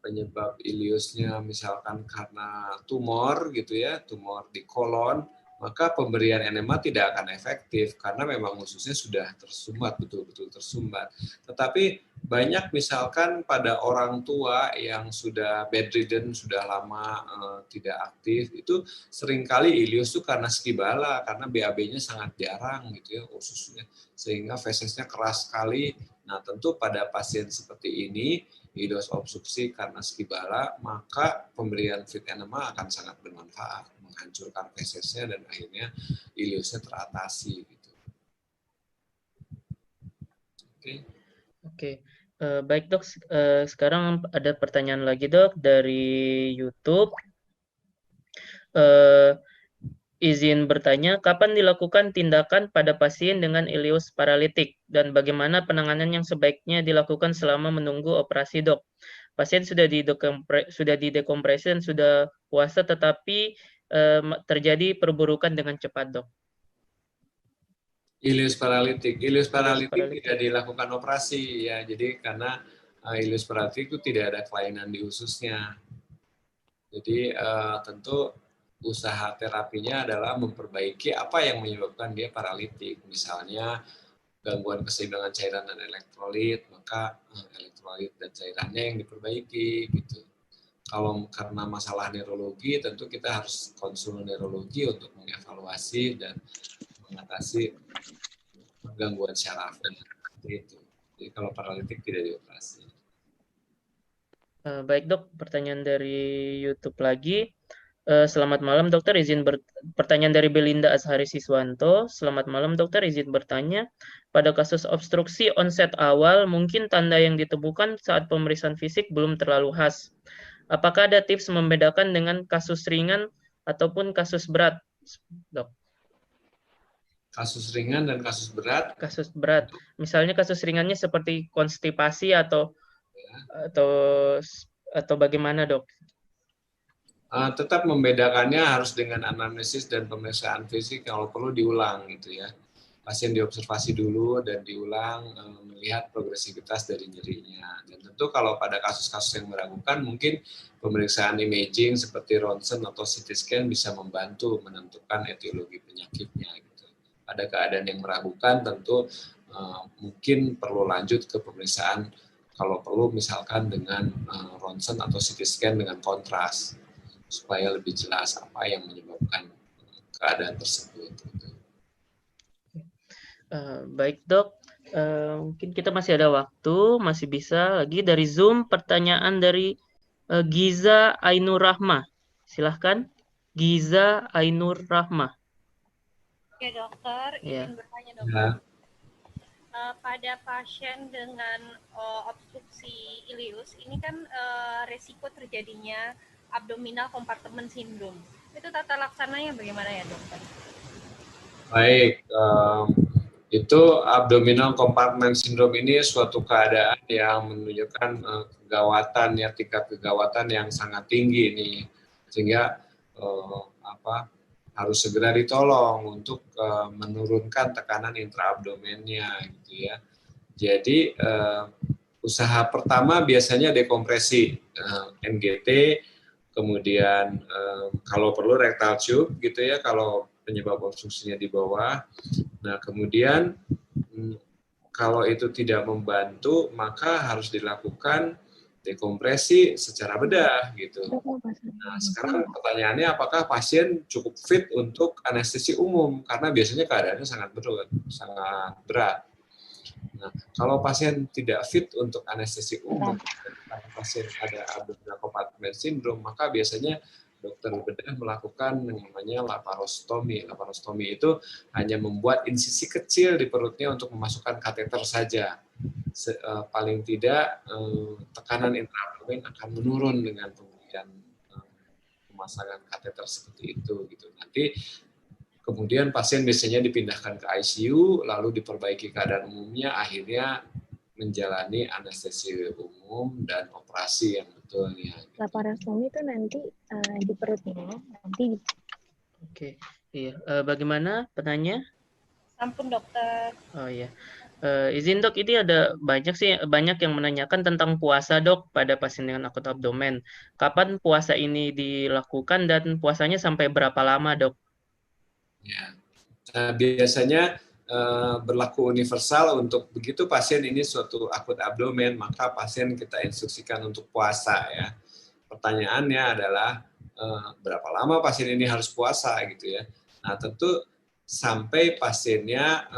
penyebab ileusnya misalkan karena tumor gitu ya, tumor di kolon, maka pemberian enema tidak akan efektif karena memang ususnya sudah tersumbat, betul-betul tersumbat. Tetapi banyak misalkan pada orang tua yang sudah bedridden, sudah lama tidak aktif, itu seringkali ileus itu karena skibala, karena BAB-nya sangat jarang gitu ya ususnya, sehingga fesesnya keras sekali. Nah, tentu pada pasien seperti ini, ileus obstruksi karena skibala, maka pemberian fluid enema akan sangat bermanfaat, menghancurkan fesesnya dan akhirnya ileusnya teratasi. Gitu. Oke. Baik dok, sekarang ada pertanyaan lagi dok dari YouTube. Izin bertanya, kapan dilakukan tindakan pada pasien dengan ileus paralitik dan bagaimana penanganan yang sebaiknya dilakukan selama menunggu operasi dok? Pasien sudah didekompresi dan sudah puasa tetapi terjadi perburukan dengan cepat dok. Ileus paralitik tidak dilakukan operasi ya, jadi karena ileus paralitik itu tidak ada kelainan di ususnya. Jadi tentu usaha terapinya adalah memperbaiki apa yang menyebabkan dia paralitik, misalnya gangguan keseimbangan cairan dan elektrolit, maka elektrolit dan cairannya yang diperbaiki gitu. Kalau karena masalah neurologi, tentu kita harus konsul neurologi untuk mengevaluasi dan mengatasi gangguan syaraf dan itu. Jadi kalau paralitik tidak dioperasi. Baik dok, pertanyaan dari YouTube lagi. Selamat malam dokter, pertanyaan dari Belinda Azhari Siswanto. Selamat malam dokter, izin bertanya. Pada kasus obstruksi onset awal, mungkin tanda yang ditemukan saat pemeriksaan fisik belum terlalu khas. Apakah ada tips membedakan dengan kasus ringan ataupun kasus berat, dok? Kasus ringan dan kasus berat? Kasus berat, misalnya kasus ringannya seperti konstipasi atau bagaimana dok? Tetap membedakannya harus dengan anamnesis dan pemeriksaan fisik kalau perlu diulang gitu ya. pasien diobservasi dulu dan diulang melihat progresivitas dari nyerinya. Dan tentu kalau pada kasus-kasus yang meragukan, mungkin pemeriksaan imaging seperti ronsen atau CT scan bisa membantu menentukan etiologi penyakitnya. Gitu. Pada keadaan yang meragukan, tentu mungkin perlu lanjut ke pemeriksaan kalau perlu misalkan dengan ronsen atau CT scan dengan kontras supaya lebih jelas apa yang menyebabkan keadaan tersebut. Baik dok, mungkin kita masih ada waktu, masih bisa lagi dari Zoom pertanyaan dari Giza Ainur Rahma. Silahkan, Giza Ainur Rahma. Oke dokter, Ya. izin bertanya dokter. Pada pasien dengan obstruksi ileus, ini kan resiko terjadinya abdominal compartment syndrome. Itu tata laksananya bagaimana ya dokter? Baik, itu abdominal compartment syndrome ini suatu keadaan yang menunjukkan kegawatan ya, tingkat kegawatan yang sangat tinggi nih, sehingga harus segera ditolong untuk menurunkan tekanan intraabdomennya gitu ya. Jadi usaha pertama biasanya dekompresi NGT, kemudian kalau perlu rectal tube gitu ya kalau penyebab obstruksinya di bawah. Nah, kemudian kalau itu tidak membantu, maka harus dilakukan dekompresi secara bedah gitu. Nah, sekarang pertanyaannya apakah pasien cukup fit untuk anestesi umum? Karena biasanya keadaannya sangat berat. Nah, kalau pasien tidak fit untuk anestesi umum, pasien ada abdominal compartment syndrome, maka biasanya dokter bedah melakukan yang namanya laparostomi. Laparostomi itu hanya membuat insisi kecil di perutnya untuk memasukkan kateter saja. Paling tidak tekanan intraabdomen akan menurun dengan pemberian pemasangan kateter seperti itu gitu. Nanti kemudian pasien biasanya dipindahkan ke ICU, lalu diperbaiki keadaan umumnya, akhirnya menjalani anestesi umum dan operasi yang betul ya. Laparostomi itu nanti di perutnya nanti. Oke, iya. Bagaimana penanya? Ampun dokter. Oh iya. Izin dok, ini ada banyak yang menanyakan tentang puasa dok pada pasien dengan akut abdomen. Kapan puasa ini dilakukan dan puasanya sampai berapa lama dok? Ya, biasanya berlaku universal untuk begitu pasien ini suatu akut abdomen, maka pasien kita instruksikan untuk puasa ya. Pertanyaannya adalah berapa lama pasien ini harus puasa gitu ya. Nah tentu sampai pasiennya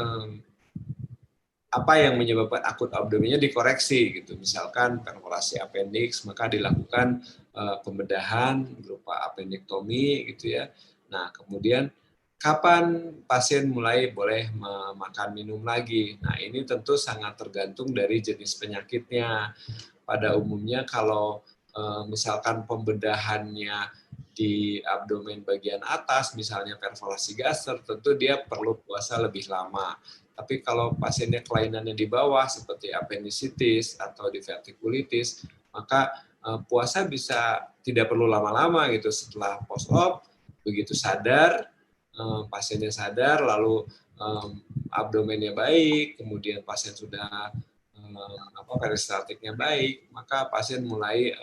apa yang menyebabkan akut abdomennya dikoreksi gitu. Misalkan perforasi appendix, maka dilakukan pembedahan berupa appendektomi gitu ya. Nah, kemudian kapan pasien mulai boleh makan minum lagi? Nah, ini tentu sangat tergantung dari jenis penyakitnya. Pada umumnya kalau misalkan pembedahannya di abdomen bagian atas, misalnya perforasi gaster, tentu dia perlu puasa lebih lama. Tapi kalau pasiennya kelainannya di bawah seperti appendicitis atau divertikulitis, maka puasa bisa tidak perlu lama-lama gitu. Setelah post-op, begitu sadar, pasiennya sadar, lalu abdomennya baik, kemudian pasien sudah peristaltiknya baik, maka pasien mulai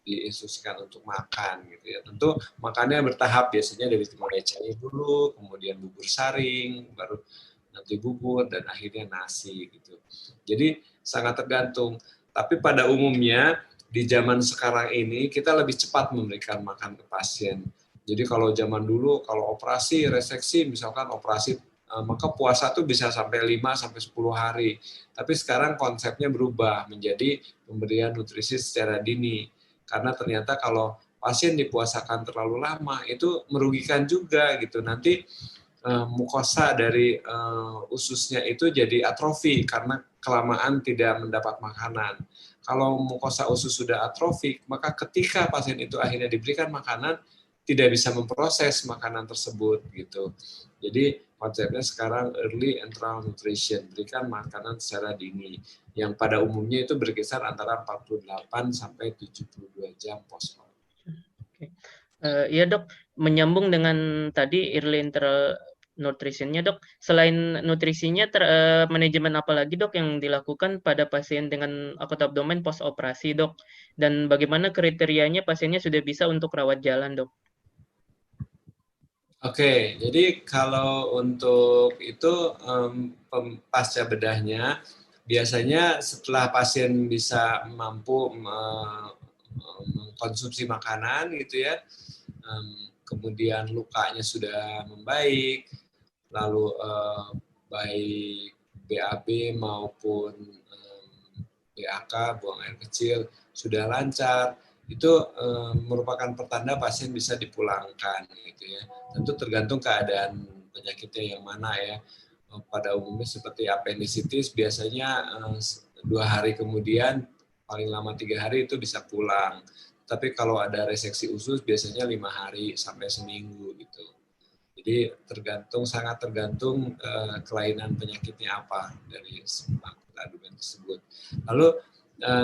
diinstruksikan untuk makan gitu ya. Tentu makannya bertahap, biasanya dari mulai cair dulu, kemudian bubur saring, baru nanti bubur, dan akhirnya nasi gitu. Jadi sangat tergantung. Tapi pada umumnya di zaman sekarang ini kita lebih cepat memberikan makan ke pasien. Jadi kalau zaman dulu kalau operasi reseksi misalkan operasi maka puasa tuh bisa sampai 5 sampai 10 hari. Tapi sekarang konsepnya berubah menjadi pemberian nutrisi secara dini. Karena ternyata kalau pasien dipuasakan terlalu lama itu merugikan juga gitu. Nanti mukosa dari ususnya itu jadi atrofi karena kelamaan tidak mendapat makanan. Kalau mukosa usus sudah atrofik, maka ketika pasien itu akhirnya diberikan makanan, tidak bisa memproses makanan tersebut gitu. Jadi konsepnya sekarang early enteral nutrition, berikan makanan secara dini, yang pada umumnya itu berkisar antara 48 sampai 72 jam post-op. Iya dok, menyambung dengan tadi early enteral nutrisinya dok. Selain nutrisinya, manajemen apa lagi dok yang dilakukan pada pasien dengan akut abdomen post operasi dok? Dan bagaimana kriterianya pasiennya sudah bisa untuk rawat jalan dok? Oke, jadi kalau untuk itu pasca bedahnya, biasanya setelah pasien bisa mampu mengkonsumsi makanan gitu ya, kemudian lukanya sudah membaik, lalu baik BAB maupun BAK, buang air kecil, sudah lancar, itu merupakan pertanda pasien bisa dipulangkan gitu ya. Tentu tergantung keadaan penyakitnya yang mana ya. Pada umumnya seperti apendisitis biasanya 2 hari kemudian, paling lama 3 hari itu bisa pulang. Tapi kalau ada reseksi usus biasanya 5 hari sampai seminggu gitu. Jadi sangat tergantung kelainan penyakitnya apa dari akut abdomen tersebut. Lalu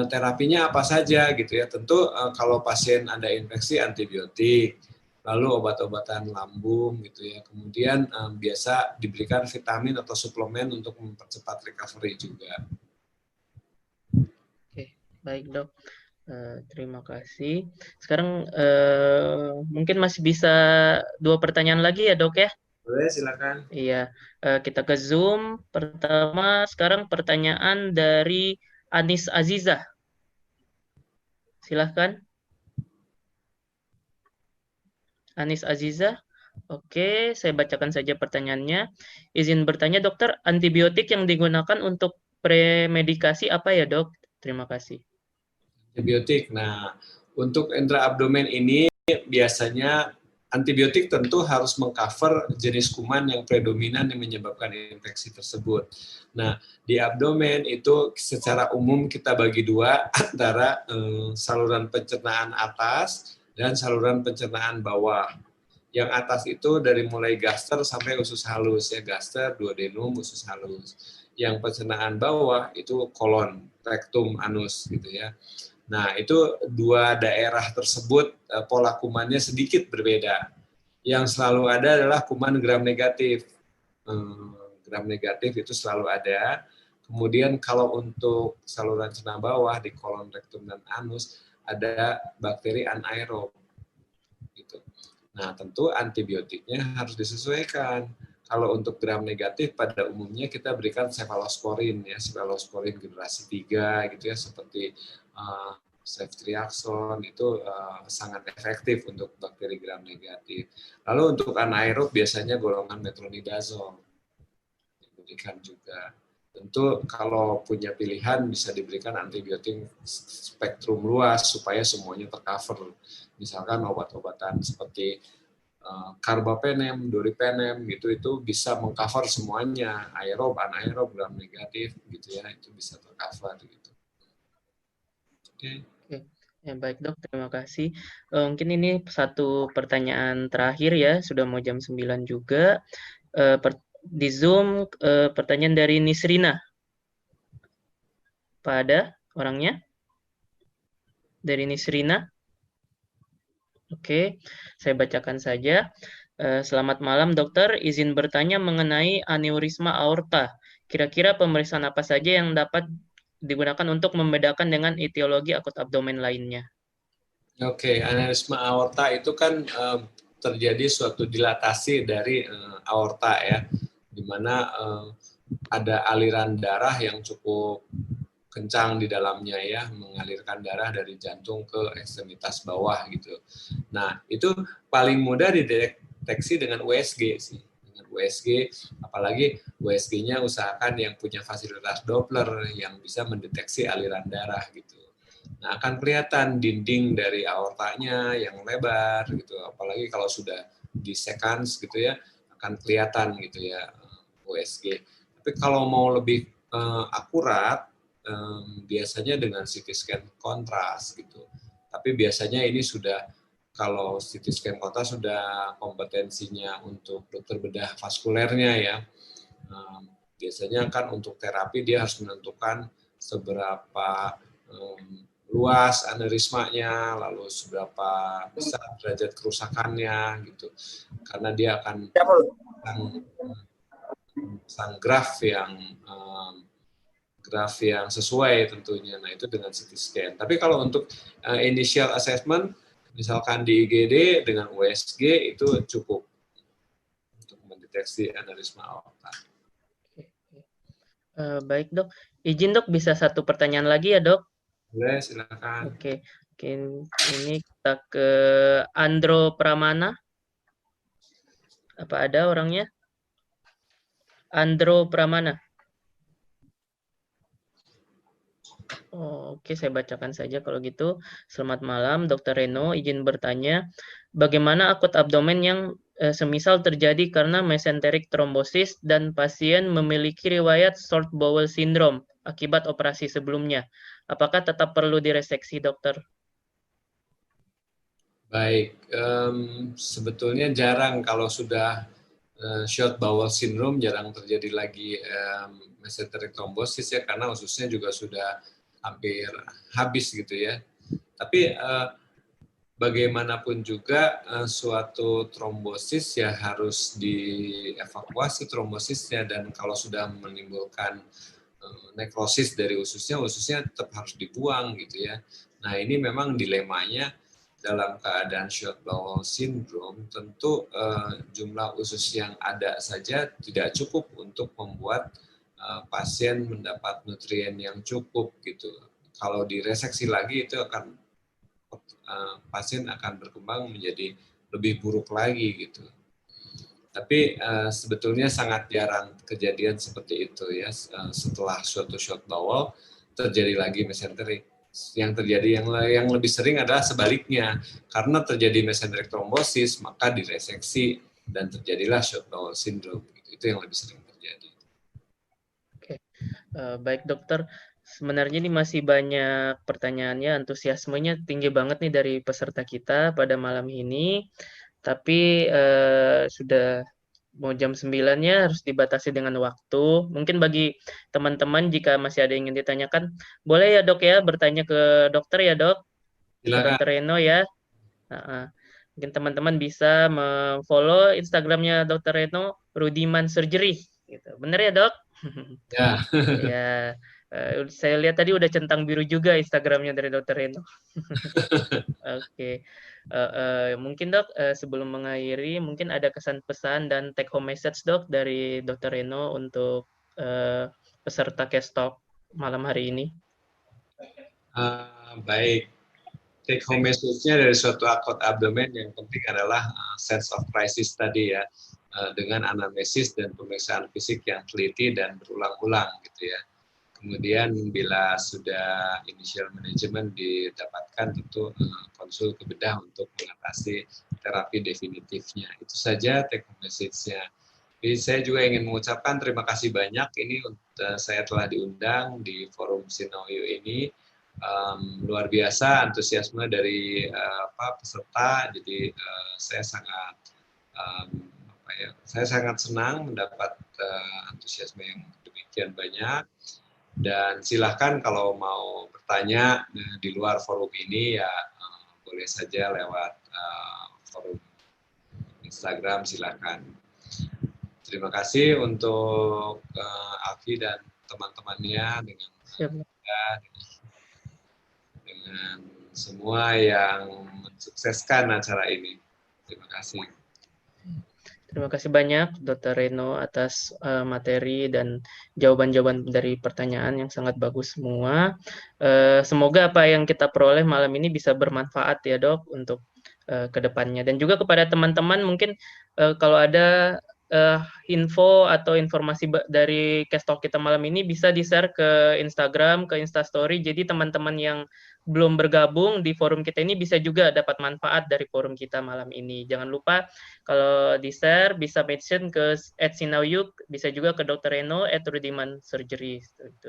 terapinya apa saja gitu ya. Tentu kalau pasien ada infeksi antibiotik, lalu obat-obatan lambung gitu ya. Kemudian biasa diberikan vitamin atau suplemen untuk mempercepat recovery juga. Oke, baik dok. Terima kasih. Sekarang mungkin masih bisa 2 pertanyaan lagi ya dok ya? Boleh, silakan. Iya, kita ke Zoom. Pertama, sekarang pertanyaan dari Anis Azizah. Silahkan. Anis Azizah. Oke, saya bacakan saja pertanyaannya. Izin bertanya dokter, antibiotik yang digunakan untuk premedikasi apa ya dok? Terima kasih. Antibiotik. Nah, untuk intra-abdomen ini biasanya antibiotik tentu harus mengcover jenis kuman yang predominan yang menyebabkan infeksi tersebut. Nah, di abdomen itu secara umum kita bagi 2 antara saluran pencernaan atas dan saluran pencernaan bawah. Yang atas itu dari mulai gaster sampai usus halus ya, gaster, duodenum, usus halus. Yang pencernaan bawah itu kolon, rektum, anus gitu ya. Nah, itu 2 daerah tersebut pola kumannya sedikit berbeda. Yang selalu ada adalah kuman gram negatif. Gram negatif itu selalu ada. Kemudian kalau untuk saluran cerna bawah di kolon, rektum, dan anus ada bakteri anaerob. Gitu. Nah, tentu antibiotiknya harus disesuaikan. Kalau untuk gram negatif pada umumnya kita berikan cefalosporin ya, cefalosporin generasi 3 gitu ya, seperti ceftriaxone itu sangat efektif untuk bakteri gram negatif. Lalu untuk anaerob biasanya golongan metronidazole diberikan juga. Tentu kalau punya pilihan bisa diberikan antibiotik spektrum luas supaya semuanya tercover. Misalkan obat-obatan seperti carbapenem, doripenem gitu, itu bisa mengcover semuanya, aerob, anaerob, gram negatif gitu ya, itu bisa tercover gitu. Oke. Ya, baik dok, terima kasih. Mungkin ini satu pertanyaan terakhir ya, sudah mau jam 9 juga. Di Zoom pertanyaan dari Nisrina. Pada orangnya? Dari Nisrina. Oke, saya bacakan saja. Selamat malam dokter, izin bertanya mengenai aneurisma aorta. Kira-kira pemeriksaan apa saja yang dapat digunakan untuk membedakan dengan etiologi akut abdomen lainnya? Oke, aneurisma aorta itu kan terjadi suatu dilatasi dari aorta ya, di mana ada aliran darah yang cukup kencang di dalamnya ya, mengalirkan darah dari jantung ke ekstremitas bawah gitu. Nah, itu paling mudah dideteksi dengan USG sih. Dengan USG, apalagi USG-nya usahakan yang punya fasilitas Doppler yang bisa mendeteksi aliran darah gitu. Nah, akan kelihatan dinding dari aortanya yang lebar gitu, apalagi kalau sudah disekans gitu ya, akan kelihatan gitu ya USG. Tapi kalau mau lebih akurat, biasanya dengan CT scan kontras gitu. Tapi biasanya ini sudah, kalau CT scan kontras sudah kompetensinya untuk dokter bedah vaskulernya ya. Biasanya kan untuk terapi dia harus menentukan seberapa luas aneurismanya, lalu seberapa besar derajat kerusakannya gitu. Karena dia akan pasang graf yang sesuai tentunya. Nah, itu dengan CT scan. Tapi kalau untuk initial assessment, misalkan di IGD dengan USG itu cukup untuk mendeteksi aneurisma aorta. Baik dok, izin dok bisa satu pertanyaan lagi ya dok? Boleh, silakan. Oke, ini kita ke Andro Pramana. Apa ada orangnya? Andro Pramana. Oh, oke, saya bacakan saja kalau gitu. Selamat malam, Dr. Reno. Izin bertanya, bagaimana akut abdomen yang semisal terjadi karena mesenteric thrombosis dan pasien memiliki riwayat short bowel syndrome akibat operasi sebelumnya? Apakah tetap perlu direseksi, dokter? Baik, sebetulnya jarang kalau sudah short bowel syndrome, jarang terjadi lagi mesenteric thrombosis ya, karena ususnya juga sudah hampir habis gitu ya. Tapi bagaimanapun juga suatu trombosis ya harus dievakuasi trombosisnya, dan kalau sudah menimbulkan nekrosis dari ususnya tetap harus dibuang gitu ya. Nah, ini memang dilemanya dalam keadaan short bowel syndrome, tentu jumlah usus yang ada saja tidak cukup untuk membuat pasien mendapat nutrien yang cukup gitu. Kalau direseksi lagi itu akan pasien akan berkembang menjadi lebih buruk lagi gitu. Tapi sebetulnya sangat jarang kejadian seperti itu ya. Setelah suatu short bowel terjadi lagi mesenteric. Yang terjadi yang lebih sering adalah sebaliknya, karena terjadi mesenteric thrombosis maka direseksi dan terjadilah short bowel syndrome. Itu yang lebih sering terjadi. Oke, baik dokter. Sebenarnya ini masih banyak pertanyaannya, antusiasmenya tinggi banget nih dari peserta kita pada malam ini. Tapi sudah mau jam 9-nya harus dibatasi dengan waktu. Mungkin bagi teman-teman jika masih ada yang ingin ditanyakan, boleh ya dok ya bertanya ke dokter ya dok? Ke Dr. Reno ya. Mungkin teman-teman bisa follow Instagramnya Dr. Reno, Rudiman Surgery. Gitu. Bener ya dok? Ya. Ya. Saya lihat tadi udah centang biru juga Instagramnya dari Dr. Reno. Oke. Mungkin dok sebelum mengakhiri mungkin ada kesan pesan dan take home message dok dari Dr. Reno untuk peserta Case Talk malam hari ini. Baik, take home message-nya dari suatu akut abdomen yang penting adalah sense of crisis tadi ya, dengan anamnesis dan pemeriksaan fisik yang teliti dan berulang-ulang gitu ya. Kemudian bila sudah initial management didapatkan, tentu konsul ke bedah untuk mengatasi terapi definitifnya. Itu saja take home message-nya. Jadi saya juga ingin mengucapkan terima kasih banyak ini saya telah diundang di forum Sinoyo ini. Luar biasa antusiasme dari peserta. Jadi saya sangat senang mendapat antusiasme yang demikian banyak. Dan silahkan kalau mau bertanya di luar forum ini ya boleh saja lewat forum Instagram, silahkan. Terima kasih untuk Alfi dan teman-temannya dengan semua yang mensukseskan acara ini. Terima kasih. Terima kasih banyak Dr. Reno atas materi dan jawaban-jawaban dari pertanyaan yang sangat bagus semua. Semoga apa yang kita peroleh malam ini bisa bermanfaat ya dok untuk kedepannya. Dan juga kepada teman-teman mungkin kalau ada info atau informasi dari Case Talk kita malam ini bisa di-share ke Instagram, ke Instastory. Jadi teman-teman yang belum bergabung di forum kita ini bisa juga dapat manfaat dari forum kita malam ini. Jangan lupa kalau di-share bisa mention ke @sinawyuk, bisa juga ke Dr. Reno @Rudiman Surgery.